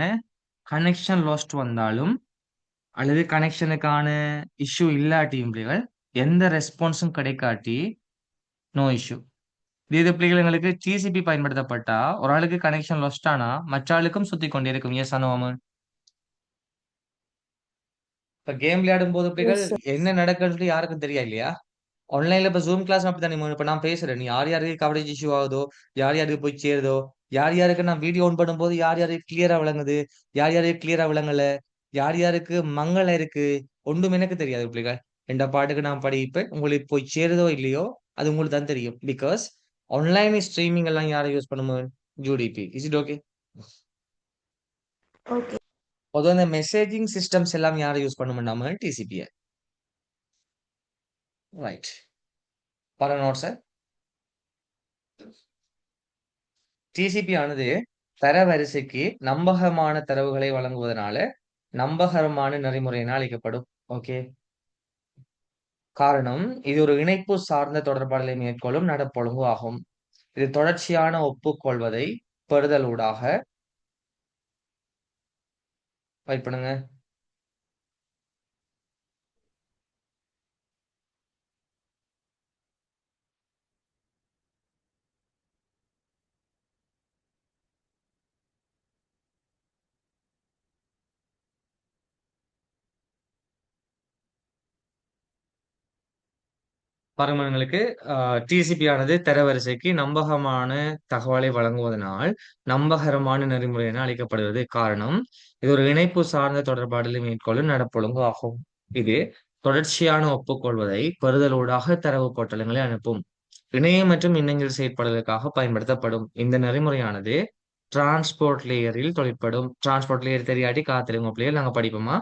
A: கனெக்ஷன் லாஸ்ட் வந்தாலும் அல்லது கனெக்ஷனுக்கான இஷ்யூ இல்லாட்டியும் பிள்ளைகள் எந்த ரெஸ்பான்ஸும் கிடைக்காட்டி நோ இஷ்யூ. இது பிள்ளைகள் எங்களுக்கு டிசிபி பயன்படுத்தப்பட்டா ஒரு ஆளுக்கு கனெக்ஷன் லாஸ்ட் ஆனா மற்ற ஆளுக்கும் சுத்தி கொண்டே இருக்கும். எஸ் அனுவாமன் இப்ப கேம் விளையாடும் போது பிள்ளைகள்
B: Yes, sir.
A: என்ன நடக்குதுன்னு யாருக்கும் தெரியாது இல்லையா? ஆன்லைன்ல இப்ப ஜூம் கிளாஸ் அப்படித்தானே இப்ப நான் பேசுறேன். நீ யார் யாருக்கு கவரேஜ் இஷ்யூ ஆகுதோ, யார் யாருக்கு போய் சேருதோ, யார் யாருக்கு நான் வீடியோ ஆன் பண்ணும்போது யார் யாருக்கு கிளியரா விளங்குது, யார் யாருக்கு கிளியரா விளங்கல, யார் யாருக்கு மங்கள இருக்கு, ஒன்றும் எனக்கு தெரியாது பிள்ளைகள். எந்த பாட்டுக்கு நான் படிப்பேன். உங்களுக்கு போய் சேருதோ இல்லையோ அது உங்களுக்கு தான் தெரியும். பிகாஸ் ஆன்லைன் ஸ்ட்ரீமிங் எல்லாம் யாரை யூஸ் பண்ணுவோம்? UDP. Is it okay?
B: Okay.
A: பொதுவாக இந்த மெசேஜிங் சிஸ்டம்ஸ் எல்லாம் யாரை யூஸ் பண்ண நாம டிசிபியை. ரைட். பல நோட்ஸ் டிசிபி ஆனது தரவரிசைக்கு நம்பகமான தரவுகளை வழங்குவதனால நம்பகரமான நெறிமுறை என அழைக்கப்படும். ஓகே. காரணம் இது ஒரு இணைப்பு சார்ந்த தொடர்பாடலை மேற்கொள்ளும் நடப்பொழுங்கு ஆகும். இது தொடர்ச்சியான ஒப்புக்கொள்வதை பெறுதலூடாக வெயிட் பண்ணுங்க. பரமன்களுக்கு டிசிபி ஆனது தரவரிசைக்கு நம்பகமான தகவலை வழங்குவதனால் நம்பகரமான நெறிமுறை என அழைக்கப்படுகிறது. காரணம் இது ஒரு இணைப்பு சார்ந்த தொடர்பாடலை மேற்கொள்ளும் நடப்பொழுங்கு ஆகும். இது தொடர்ச்சியான ஒப்புக்கொள்வதை பெறுதலூடாக தரவு பொட்டலங்களை அனுப்பும். இணையம் மற்றும் மின்னஞ்சல் செயற்படுவதற்காக பயன்படுத்தப்படும். இந்த நெறிமுறையானது டிரான்ஸ்போர்ட் லேயரில் தொழிற்படும். டிரான்ஸ்போர்ட் லேயர் தெரியாட்டி காத்திருங்க பிள்ளைகள் நாங்க படிப்போமா?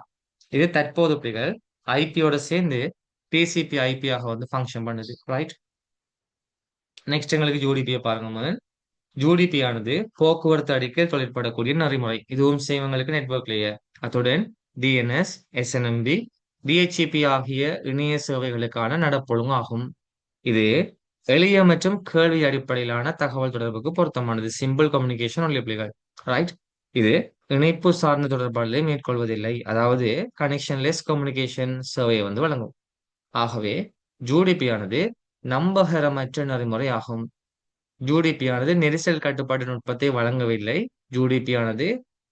A: இது தற்போது பிள்ளைகள் ஐபியோட சேர்ந்து டிசிபி ஐபியாக வந்து ஃபங்க்ஷன் பண்ணுது. ரைட். நெக்ஸ்ட் எங்களுக்கு யூடிபியை பாருங்க. யூடிபி ஆனது போக்குவரத்து அடுக்கில் தொழிற்படக்கூடிய நெறிமுறை. இதுவும் சேவங்களுக்கு நெட்வொர்க் லேயர். அத்துடன் டிஎன்எஸ், எஸ்என்எம்பி, டிஹெச்சிபி ஆகிய இணைய சேவைகளுக்கான நடப்பொழுங்கு ஆகும். இது எளிய மற்றும் கேள்வி அடிப்படையிலான தகவல் தொடர்புக்கு பொருத்தமானது. சிம்பிள் கம்யூனிகேஷன் ஒன்லி பிள்ளைகள். ரைட். இது இணைப்பு சார்ந்த தொடர்பாடலை மேற்கொள்வதில்லை. அதாவது கனெக்ஷன்லெஸ் கம்யூனிகேஷன் சேவையை வந்து வழங்கும். ஆகவே யூடிபி ஆனது நம்பகரமற்ற நெறிமுறை ஆகும். யூடிபி ஆனது நெரிசல் கட்டுப்பாட்டு நுட்பத்தை வழங்கவில்லை. யூடிபி ஆனது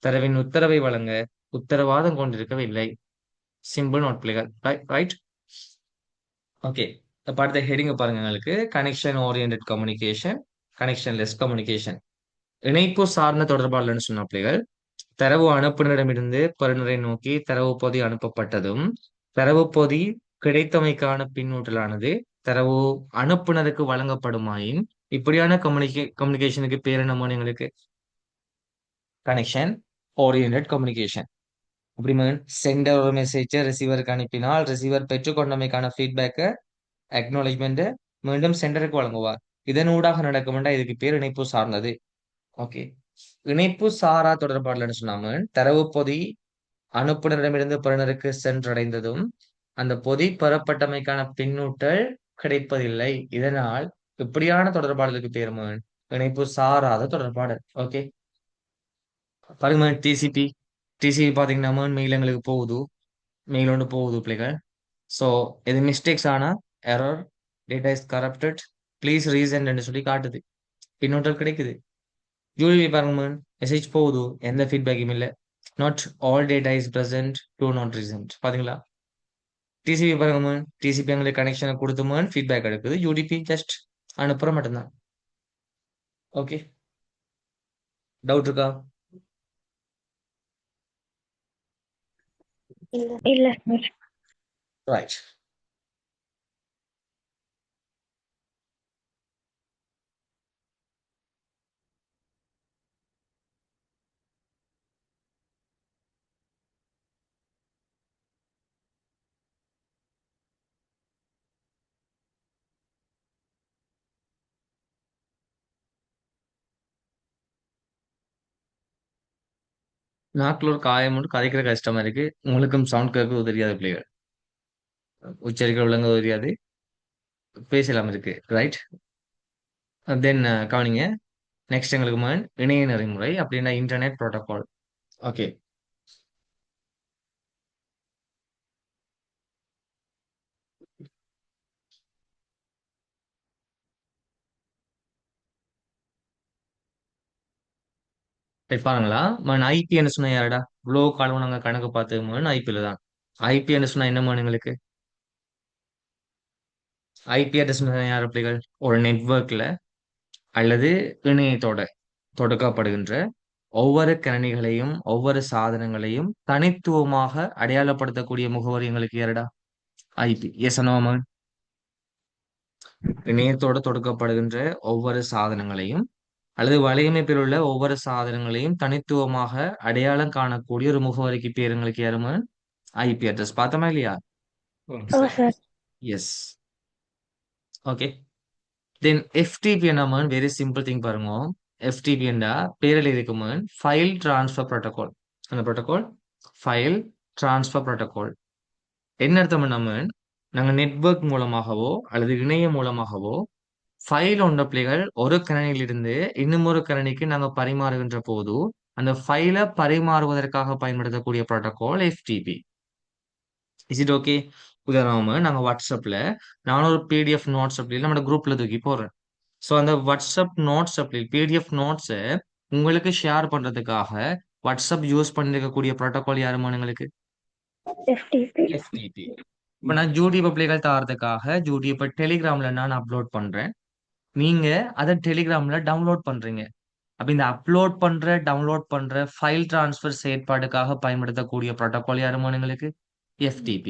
A: தரவின் உத்தரவை வழங்க உத்தரவாதம் கொண்டிருக்கவில்லை. சிம்பிள் நோட் பிள்ளைகள். ரைட். ஓகே. இப்ப அடுத்த ஹெடிங்க பாருங்க. எங்களுக்கு connection orient communication, connectionless communication. இணைப்பு சார்ந்த தொடர்பாளர்னு சொன்ன பிள்ளைகள் தரவு அனுப்புனரிடமிருந்து பெறுநரை நோக்கி தரவு பொதி அனுப்பப்பட்டதும் தரவு பொதி கிடைத்தமைக்கான பின்னூட்டலானது தரவு அனுப்புனருக்கு வழங்கப்படுமாயின் இப்படியான கம்யூனிகேஷனுக்கு பேர் என்ன எங்களுக்கு? Connection orient communication. அப்படி சென்டர் ஒரு மெசேஜை ரிசீவருக்கு அனுப்பினால் ரிசீவர் பெற்றுக்கொண்டமைக்கான ஃபீட்பேக்கை அக்னாலேஜ்மெண்ட் மீண்டும் சென்டருக்கு வழங்குவார். இதன் ஊடாக நடக்கும்டா இதுக்கு பேர் இணைப்பு சார்ந்தது. ஓகே. இணைப்பு சாரா தொடர்பாடல்னு சொன்னாம தரவு பொதி அனுப்புனரிடமிருந்து பெறுநருக்கு சென்றடைந்ததும் அந்த பொதி பெறப்பட்டமைக்கான பின்னூட்டல் கிடைப்பதில்லை. இதனால் இப்படியான தொடர்பாடலுக்கு பேரும இணைப்பு சாராத தொடர்பாடல். ஓகே. பாருங்க டிசிபி பாத்தீங்கன்னா மெயில் எங்களுக்கு போகுது. மெயில் ஒன்று போகுது பிள்ளைகள். ஸோ எது மிஸ்டேக்ஸ் ஆனா error, data is corrupted, please reason சொல்லி காட்டுது. பின்னூட்டல் கிடைக்குது. யூடிபி பாருங்க மெசேஜ் போகுது, எந்த ஃபீட்பேக்கும் இல்லை. Not all data is present to not recent. பாத்தீங்களா? டிசிபி பாருங்க டிசிபி எங்களுக்கு கனெக்ஷனை கொடுத்துமோன்னு ஃபீட்பேக் எடுக்குது. யூடிபி ஜஸ்ட் அனுப்புற மட்டும்தான். ஓகே. டவுட் இருக்கா?
B: இல்ல சார்.
A: ரைட். நாக்குல ஒரு காயம் உண்டு, கதைக்கிற கஷ்டமா இருக்கு. உங்களுக்கும் சவுண்ட் கேட்க தெரியாது பிள்ளைகள். உச்சரிக்க ஒழுங்கா தெரியாது. பேசலாம் இருக்கு. ரைட்? தென் கவனிங்க. நெக்ஸ்ட் எங்களுக்கு இணைய நெறிமுறை அப்படின்னா இன்டர்நெட் புரோட்டோகால். ஓகே. பாருங்களா ஐபின்னு சொன்னா யாருடா? இவ்வளோ காலம் நாங்க கணக்கு பார்த்து ஐபிஎல் தான். ஐபின்னு சொன்னா என்ன எங்களுக்கு? ஐபி அட்ரஸ் யார் பிள்ளைகள்? ஒரு நெட்வொர்க்ல அல்லது இணையத்தோட தொடுக்கப்படுகின்ற ஒவ்வொரு கணினிகளையும் ஒவ்வொரு சாதனங்களையும் தனித்துவமாக அடையாளப்படுத்தக்கூடிய முகவரி எங்களுக்கு யாருடா? ஐபி. S Noman. இணையத்தோட தொடுக்கப்படுகின்ற ஒவ்வொரு சாதனங்களையும் அல்லது வலையமைப்பில் உள்ள ஒவ்வொரு சாதனங்களையும் தனித்துவமாக அடையாளம் காணக்கூடிய ஒரு முகவரிக்கு பேர் எங்களுக்கு யாருமா? IP address. பார்த்தோமா இல்லையா?
B: ஓ சார்.
A: எஸ். ஓகே. தென் FTP என்ன வெரி சிம்பிள் திங் பாருங்க. FTP என்றா பேரில் இருக்கும் ஃபைல் டிரான்ஸ்ஃபர் புரோட்டோகால். அந்த புரோட்டோகால் ஃபைல் டிரான்ஸ்ஃபர் புரோட்டோகால். என்ன அர்த்தம் நாங்க நெட்வொர்க் மூலமாகவோ அல்லது இணையம் மூலமாகவோ ஃபைல் ஒன்ற பிள்ளைகள் ஒரு கணினியிலிருந்து இன்னும் ஒரு கணினிக்கு நாங்க பரிமாறுகின்ற போது அந்த ஃபைலை பரிமாறுவதற்காக பயன்படுத்தக்கூடிய protocol FTP. Is it okay? உதாரணமா நாங்க வாட்ஸ்அப்ல நானும் ஒரு PDF நோட்ஸ் அப்படி நம்ம குரூப்ல தூக்கி போடுறேன். ஸோ அந்த வாட்ஸ்அப் நோட்ஸ் அப்படி PDF நோட்ஸை உங்களுக்கு ஷேர் பண்றதுக்காக வாட்ஸ்அப் யூஸ் பண்ணிருக்கக்கூடிய புரோட்டோகால் யாருமா எங்களுக்கு?
B: FTP.
A: FTP. இப்போ நான் யூடியூப் பிள்ளைகள் தாரதுக்காக யூடியூப் டெலிகிராம்ல நான் அப்லோட் பண்றேன். நீங்க அதை டெலிகிராம்ல டவுன்லோட் பண்றீங்க. அப்ப இந்த அப்லோட் பண்ற டவுன்லோட் பண்ற ஃபைல் டிரான்ஸ்ஃபர் செயற்பாடுக்காக பயன்படுத்தக்கூடிய புரோட்டோகால் யாருமா எங்களுக்கு? FTP.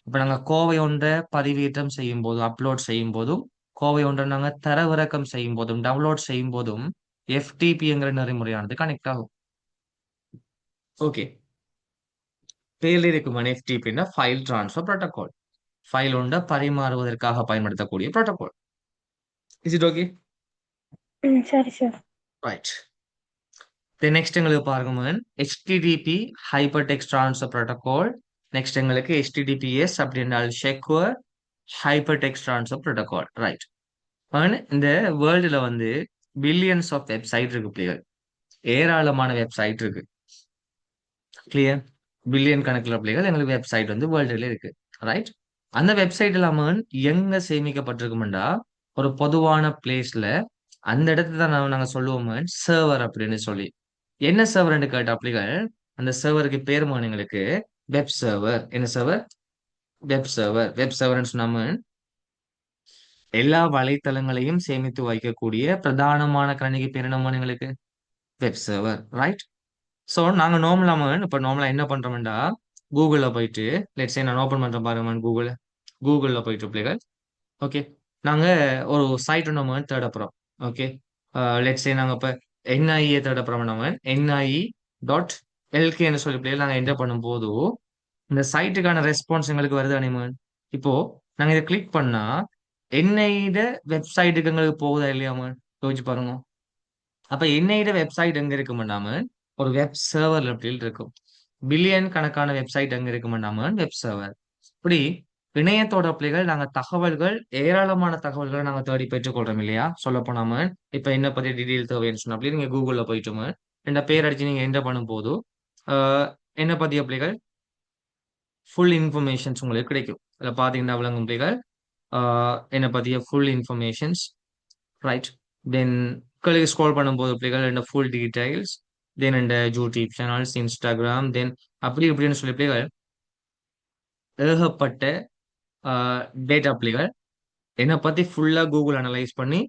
A: இப்ப நாங்க கோவை ஒன்றை பதிவேற்றம் செய்யும் போதும் அப்லோட் செய்யும் போதும் கோவை ஒன்றை நாங்க தரவிறக்கம் செய்யும் போதும் டவுன்லோட் செய்யும் போதும் FTPங்கிற நெறிமுறையானது கனெக்ட் ஆகும். ஓகே. பேர்ல இருக்கும் FTPன்னா ஃபைல் டிரான்ஸ்ஃபர் புரோட்டோகால். ஃபைல் ஒன்றை பரிமாறுவதற்காக பயன்படுத்தக்கூடிய புரோட்டோகால். Is it okay?
B: சரி சார்.
A: ரைட். நெக்ஸ்ட் எங்களுக்கு பாருங்க HTTP hyper text transfer protocol. Next எங்களுக்கு HTTPS அப்படின்னால் secure hyper text transfer protocol. Right. இந்த வேர்ல்டுல பில்லியன்ஸ் ஆஃப் வெப்சைட் இருக்கு பிள்ளைகள். ஏராளமான வெப்சைட் இருக்கு. கிளியர்? பில்லியன் கணக்குல பிள்ளைகள் எங்களுக்கு வெப்சைட் வேர்ல்டுல இருக்கு. ரைட். அந்த வெப்சைட் இல்லாம எங்க சேமிக்கப்பட்டிருக்கும்டா ஒரு பொதுவான பிளேஸ்ல அந்த இடத்துல தான் நாங்க சொல்லுவோம் சர்வர் அப்படின்னு சொல்லி. என்ன சர்வர் கேட்ட பிள்ளைகள் அந்த சர்வருக்கு பேர் எங்களுக்கு வெப் சர்வர். என்ன server? Web server. Web server சொன்னாம எல்லா வலைத்தளங்களையும் சேமித்து வைக்கக்கூடிய பிரதானமான கணினிக்கு பேர் என்ன எங்களுக்கு? Web server. ரைட். ஸோ நாங்க நார்மலா என்ன பண்றோம்டா கூகுள்ல போயிட்டு லெட்ஸ் சே நான் ஓபன் பண்றேன் பாருங்க கூகுள்ல போயிட்டு பிள்ளைகள். ஓகே. நாங்க ஒரு சைட் நம்ம தேட போறோம். ஓகே. லெட்ஸ் சே நாங்க இப்ப NIE தேட போறோம். நம்ம NIE.LKன்னு சொல்லி பிள்ளைகள் நாங்க என்டர் பண்ணும் போது இந்த சைட்டுக்கான ரெஸ்பான்ஸ் எங்களுக்கு வருது அனிமன். இப்போ நாங்க இதை கிளிக் பண்ணா NIE வெப்சைட்டுக்கு எங்களுக்கு போகுதா இல்லையாம யோசிச்சு பாருங்க. அப்ப NIE வெப்சைட் எங்க இருக்குமாண்டாம ஒரு வெப் சர்வர் அப்படி இருக்கும். பில்லியன் கணக்கான வெப்சைட் எங்க இருக்குமாண்டாம வெப் சர்வர். இப்படி இணையத்தோட பிள்ளைகள் நாங்க தகவல்கள் ஏராளமான தகவல்களை நாங்க தேடி பெற்றுக்கொள்றோம் இல்லையா? சொல்ல போனாம இப்ப என்ன பத்தி டீடைல் தேவைன்னு சொன்னா அப்படி நீங்க கூகுள்ல போயிட்டோம இந்த பேர் அடிச்சு நீங்க என்டர் பண்ணும் போது என்ன பத்திய பிள்ளைகள் ஃபுல் இன்ஃபர்மேஷன்ஸ் உங்களுக்கு கிடைக்கும். அதில் பார்த்தீங்கன்னா விளங்கும் பிள்ளைகள் என்னை பற்றிய ஃபுல் இன்ஃபர்மேஷன்ஸ். ரைட். தென் கீழே ஸ்க்ரோல் பண்ணும்போது பிள்ளைகள் இந்த ஃபுல் டீடைல்ஸ். தென் இந்த யூடியூப் சேனல்ஸ், இன்ஸ்டாகிராம், தென் அப்படி இப்படின்னு சொல்லி பிள்ளைகள் ஏகப்பட்ட டேட்டா பிள்ளைகள் என்னை பற்றி ஃபுல்லாக கூகுள் அனலைஸ் பண்ணி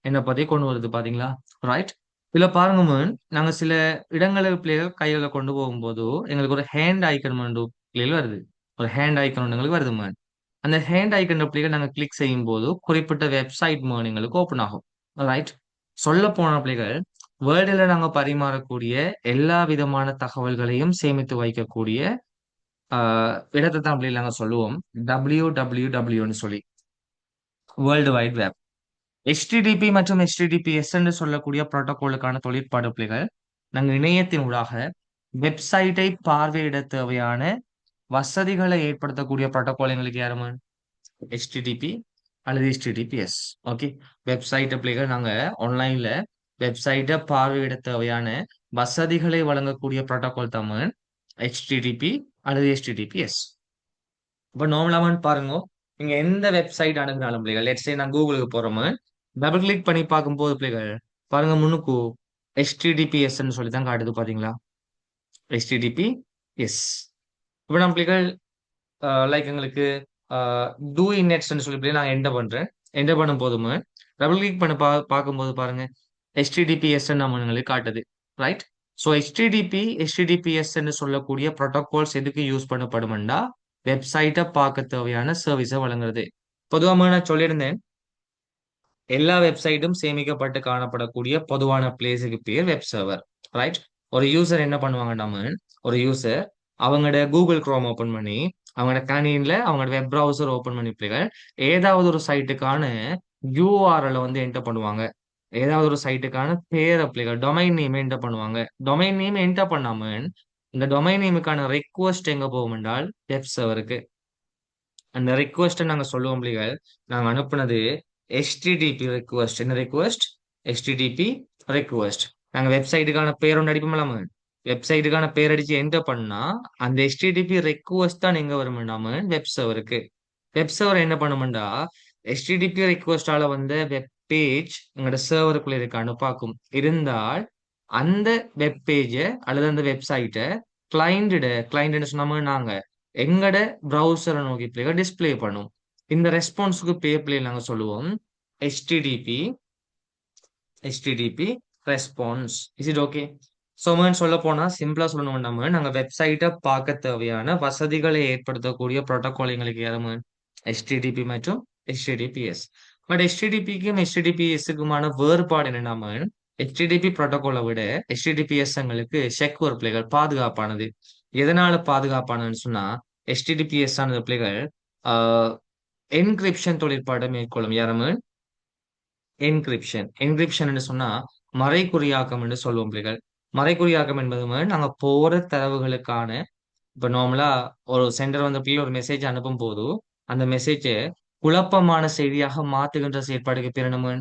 A: என்னை பற்றி கொண்டு வருது பார்த்தீங்களா? ரைட். இதில் பாருங்க நாங்கள் சில இடங்களுக்கு பிள்ளைகள் கையில் கொண்டு போகும்போது எங்களுக்கு ஒரு ஹேண்ட் ஐக்கன் பிள்ளைகள் வருது. ஒரு ஹேண்ட் ஐக்கன் எங்களுக்கு வருது அந்த ஹேண்ட் ஐக்கன் பிள்ளைகள் நாங்கள் கிளிக் செய்யும் போது குறிப்பிட்ட வெப்சைட் எங்களுக்கு ஓப்பன் ஆகும். ரைட். சொல்ல போன பிள்ளைகள் வேர்ல்டுல நாங்கள் பரிமாறக்கூடிய எல்லா விதமான தகவல்களையும் சேமித்து வைக்கக்கூடிய இடத்தை தான் பிள்ளைகள் நாங்கள் சொல்லுவோம் WWWன்னு சொல்லி வேர்ல்டு வைட் வெப். HTTP மற்றும் HTTPS என்று சொல்லக்கூடிய புரோட்டோகாலுக்கான தொழிற்பாடு பிள்ளைகள் நாங்கள் இணையத்தின் ஊடாக வெப்சைட்டை பார்வையிட தேவையான வசதிகளை ஏற்படுத்தக்கூடிய புரோட்டோகால் எங்களுக்கு யாருமா HTTP அல்லது HTTPS. ஓகே, வெப்சைட் பிள்ளைகள் நாங்க ஆன்லைன்ல வெப்சைட்டை பார்வையிட தேவையான வசதிகளை வழங்கக்கூடிய புரோட்டோகால் தான் HTTP அல்லது HTTPS. இப்போ நார்மலாக பாருங்க, நீங்க எந்த வெப்சைட் அணுகுனாலும் பிள்ளைகள், லெட்ஸ் சே நான் கூகுளுக்கு போறோமே, டபுள் கிளிக் பண்ணி பார்க்கும்போது பிள்ளைகள் பாருங்க முன்னுக்கு HTTPS ன்னு சொல்லி தான் காட்டுது பாத்தீங்களா? HTTPS. இப்போ நம்ம பிள்ளைகள் லைக் எங்களுக்கு டூ இன் நெட்ஸ்ன்னு சொல்லி நான் என்டர் பண்றேன். என்டர் பண்ணும் போதுமே டபுள் கிளிக் பண்ணி பார்க்கும்போது பாருங்க HTTPS நம்ம எங்களுக்கு காட்டுது, ரைட்? ஸோ HTTPS சொல்லக்கூடிய ப்ரோட்டோகால்ஸ் எதுக்கு யூஸ் பண்ணப்படும்னா வெப்சைட்டை பார்க்க தேவையான சர்வீஸை வழங்குறது. பொதுவாக நான் சொல்லியிருந்தேன், எல்லா வெப்சைட்டும் சேமிக்கப்பட்டு காணப்படக்கூடிய பொதுவான பிளேஸுக்கு பேர் வெப் சர்வர், ரைட்? ஒரு யூசர் என்ன பண்ணுவாங்கன்னா, ஒரு யூசர் அவங்களோட கூகுள் குரோம் ஓபன் பண்ணி அவங்களோட கணினில அவங்களோட வெப் ப்ரௌசர் ஓபன் பண்ணி பிள்ளைகள் ஏதாவது ஒரு சைட்டுக்கான URL வந்து என்டர் பண்ணுவாங்க. ஏதாவது ஒரு சைட்டுக்கான பேரை பிள்ளைகள் டொமைன் நேம் என்டர் பண்ணுவாங்க. டொமைன் நேம் என்டர் பண்ணாம இந்த டொமைன் நேமுக்கான ரெக்வஸ்ட் எங்க போகும் என்றால் வெப் சர்வருக்கு. அந்த ரெக்வஸ்ட்டை நாங்க சொல்லுவோம் பிள்ளைகள், நாங்க அனுப்புனது HTTP ரெக்வஸ்ட். என்ன ரெக்வஸ்ட்? HTTP request. நாங்க வெப்சைட்டுக்கான பேர் ஒன்று அடிப்போம்லாம, வெப்சைட்டுக்கான பேர் அடிச்சு என்டர் பண்ணா அந்த HTTP ரெக்வஸ்ட் தான் எங்க வரும்னாம வெப் சர்வருக்கு. வெப் சர்வர் என்ன பண்ணும்டா HTTP ரெக்வஸ்டால வந்து வெப் பேஜ் எங்களோட சர்வருக்குள்ள இருக்கான்னு பார்க்கும். இருந்தால் அந்த வெப் பேஜை அல்லது அந்த வெப்சைட்டை கிளைண்ட் சொன்னாம நாங்க எங்கட ப்ரௌசரை நோக்கி பிள்ளைகள் டிஸ்பிளே பண்ணும். இந்த ரெஸ்பான்ஸுக்கு பேர் பிள்ளை நாங்க சொல்லுவோம் HTTP response. Is it okay? So சொல்ல போனா சிம்பிளா சொல்லணும், நம்ம நாங்க வெப்சைட்டை பார்க்க தேவையான வசதிகளை ஏற்படுத்தக்கூடிய புரோட்டோகால் எங்களுக்கு யாரும் HTTP மற்றும் HTTPS. பட் HTTPக்கும் HTTPSக்குமான வேறுபாடு என்னன்னா, HTTP புரோட்டோகாலை விட HTTPS எங்களுக்கு செக்யூர் பிள்ளைகள் பாதுகாப்பானது. எதனால பாதுகாப்பானதுன்னு சொன்னா HTTPS ஆனது பிள்ளைகள் என்கிரிப்ஷன் தொழிற்பாட்டை மேற்கொள்ளும். யாரும் என்கிரிப்ஷன் சொன்னா மறைகுறியாக்கம் என்று சொல்லுவோம் பிள்ளைகள். மறைகுறியாக்கம் என்பது நாங்க போற தரவுகளுக்கான, இப்ப நார்மலா ஒரு சென்டர் வந்து பிள்ளை ஒரு மெசேஜ் அனுப்பும் போது அந்த மெசேஜை குழப்பமான செய்தியாக மாத்துகின்ற செயற்பாடுக்கு பேர் என்ன?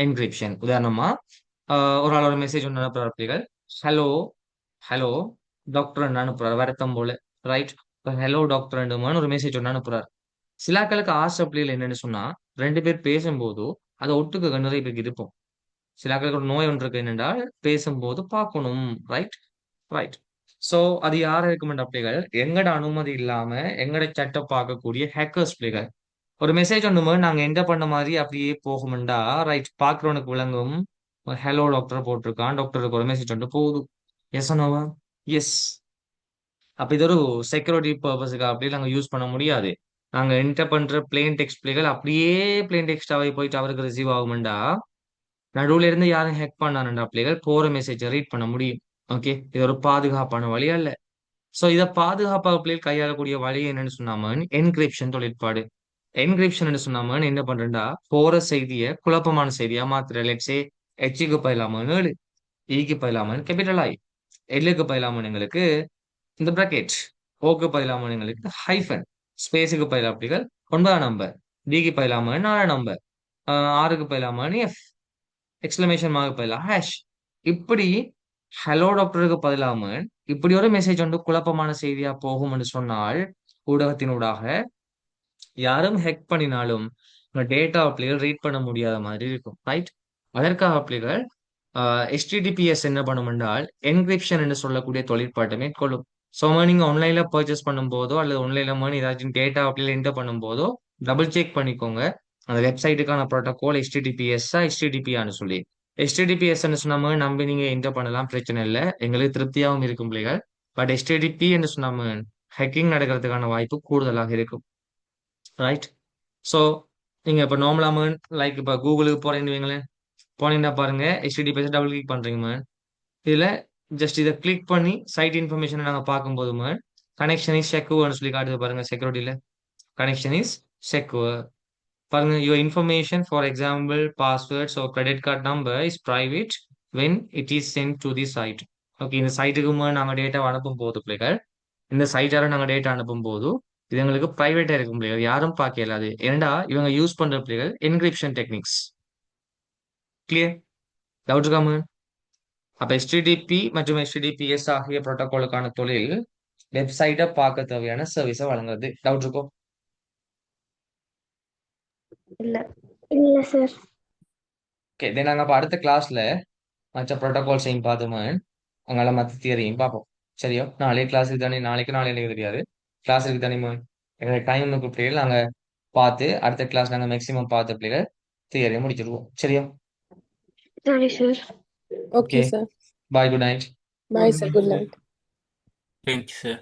A: என்கிரிப்ஷன். உதாரணமா ஒரு ஆள் ஒரு மெசேஜ் ஒன்று அனுப்புறாரு பிள்ளைகள், ஹலோ ஹலோ டாக்டர் அனுப்புறாரு வருத்தம் போல, ரைட்? ஹலோ டாக்டர் ஒரு மெசேஜ் ஒன்று அனுப்புறாரு. சிலாக்களுக்கு ஆசை பிள்ளைகள் என்னன்னு சொன்னா ரெண்டு பேர் பேசும்போது அதை ஒட்டுக்க நிறைய பேருக்கு இருப்போம். சிலாக்களுக்கு ஒரு நோய் ஒன்று இருக்கு, என்னென்றால் பேசும்போது பார்க்கணும், ரைட்? ரைட். ஸோ அது யார் இருக்குமெண்டா பிள்ளைகள், எங்கட அனுமதி இல்லாம எங்கட சட்டை பார்க்கக்கூடிய ஹேக்கர்ஸ் பிள்ளைகள். ஒரு மெசேஜ் ஒண்ணுமே நாங்க என்டர் பண்ண மாதிரி அப்படியே போகும்டா, ரைட்? பாக்குறவனுக்கு விளங்கும் ஹலோ டாக்டர் போட்டிருக்கான், டாக்டருக்கு ஒரு மெசேஜ் ஒன்று போகுது. எஸ் நோவா? எஸ். அப்ப இது ஒரு செக்யூரிட்டி பர்பஸுக்கு அப்படியே நாங்க யூஸ் பண்ண முடியாது. நாங்க என்டர் பண்ற பிளெயின் டெக்ஸ்ட் பிள்ளைகள் அப்படியே பிளெயின் டெக்ஸ்டாவே போயிட்டு அவருக்கு ரிசீவ் ஆகும்டா. நடுவுல இருந்து யாரும் ஹேக் பண்ணானுண்டா பிள்ளைகள் போற மெசேஜை ரீட் பண்ண முடியும். ஓகே, இது ஒரு பாதுகாப்பான வழி அல்ல. சோ இதை பாதுகாப்பாக பிள்ளைகள் கையாளக்கூடிய வழி என்னன்னு சொன்னாம என்கிரிப்ஷன் தொழிற்பாடு. என்கிரிப்ஷன் சொன்னாம என்ன பண்றேன்டா, போற செய்தியை குழப்பமான செய்தியா மாத்திர. லெட்ஸே Hக்கு பயிலாம 7, Eக்கு பயிலாம கேபிட்டல் I, Lக்கு பயிலாம எங்களுக்கு இந்த பிராக்கெட், ஓக்கு பயிலாம எங்களுக்கு ஹைஃபன், ஸ்பேஸுக்கு பயிலா பிள்ளைகள் 9ஆம் நம்பர், Dக்கு பயிலாம 4ஆம் நம்பர், Rக்கு பயிலாம F, எக்ஸ்கிளமேஷன் மார்க் பயிலா ஹேஷ். இப்படி ஹலோ டாக்டருக்கு பதிலாம இப்படி ஒரு மெசேஜ் வந்து குழப்பமான செய்தியா போகும்னு சொன்னால் ஊடகத்தினூடாக யாரும் ஹேக் பண்ணினாலும் டேட்டா பிள்ளைகள் ரீட் பண்ண முடியாத மாதிரி இருக்கும், ரைட்? அதற்காக பிள்ளைகள் HTTPS என்ன பண்ணும் என்றால் என்கிரிப்ஷன் என்று சொல்லக்கூடிய தொழிற்பாட்டை மேற்கொள்ளும். ஸோ நீங்க ஆன்லைன்ல பர்ச்சேஸ் பண்ணும் போதோ அல்லது ஆன்லைன்ல ஏதாச்சும் டேட்டா பிள்ளைகள் என்டர் பண்ணும் போதோ டபுள் செக் பண்ணிக்கோங்க அந்த வெப்சைட்டுக்கான ப்ரோட்டோகால் HTTPS HTTPன்னு சொல்லி. HTTPS சொன்னாம நம்பி நீங்க என்டர் பண்ணலாம், பிரச்சனை இல்லை, எங்களுக்கு திருப்தியாகவும் இருக்கும் பிள்ளைகள். பட் HTTP என்று சொன்னாம ஹேக்கிங் நடக்கிறதுக்கான வாய்ப்பு கூடுதலாக இருக்கும், ரைட்? ஸோ நீங்க இப்போ நார்மலாம லைக் இப்போ கூகுளுக்கு போறீங்கன்னு வைங்களேன், போனீங்கன்னா பாருங்க HTTPS டபுள் கிளிக் பண்றீங்க. இதுல ஜஸ்ட் இதை கிளிக் பண்ணி சைட் இன்ஃபர்மேஷன் நாங்க பார்க்கும்போது கனெக்ஷன் இஸ் செக்யூர்னு சொல்லி காட்டுது பாருங்க. செக்யூரிட்டியில கனெக்ஷன் இஸ் செக்யூர் பாருங்க. Your information for example passwords or credit card number is private when it is sent to the site. Okay, இந்த சைட்டுக்கு நாங்கள் டேட்டா அனுப்பும் போது பிள்ளைகள், இந்த சைட்டால நாங்கள் டேட்டா அனுப்பும் போது இது எங்களுக்கு ப்ரைவேட்டா இருக்கும் பிள்ளைகள், யாரும் பார்க்க இயலாது. ஏன்டா இவங்க யூஸ் பண்ற பிள்ளைகள் என்கிரிப்ஷன் டெக்னிக்ஸ். கிளியர்? டவுட் இருக்காம? அப்ப HTTP மற்றும் HTTPS ஆகிய புரோட்டோகாலுக்கான தொழில் வெப்சைட்டை பார்க்க தேவையான சர்வீஸை வழங்குறது. டவுட் இருக்கும்?
B: இல்ல சார்.
A: ஓகே, தென் நாங்கள் அப்போ அடுத்த கிளாஸ்ல மற்ற ப்ரோட்டோகால்ஸையும் பார்த்துமா அங்கால மற்ற தியரியும் பார்ப்போம். சரியோ? நாளைக்கு கிளாஸுக்கு தானே, நாளைக்கு எனக்கு தெரியாது, கிளாஸுக்கு தானே எங்களுக்கு டைம் பிள்ளைகள் நாங்கள் பார்த்து அடுத்த கிளாஸ் நாங்கள் மேக்ஸிமம் பார்த்த பிள்ளைகள் தியரியை முடிச்சிருவோம். சரியா?
B: சரி sir.
F: Okay, sir.
A: Bye, good night.
F: Bye, sir. Good night.
E: Thank you sir.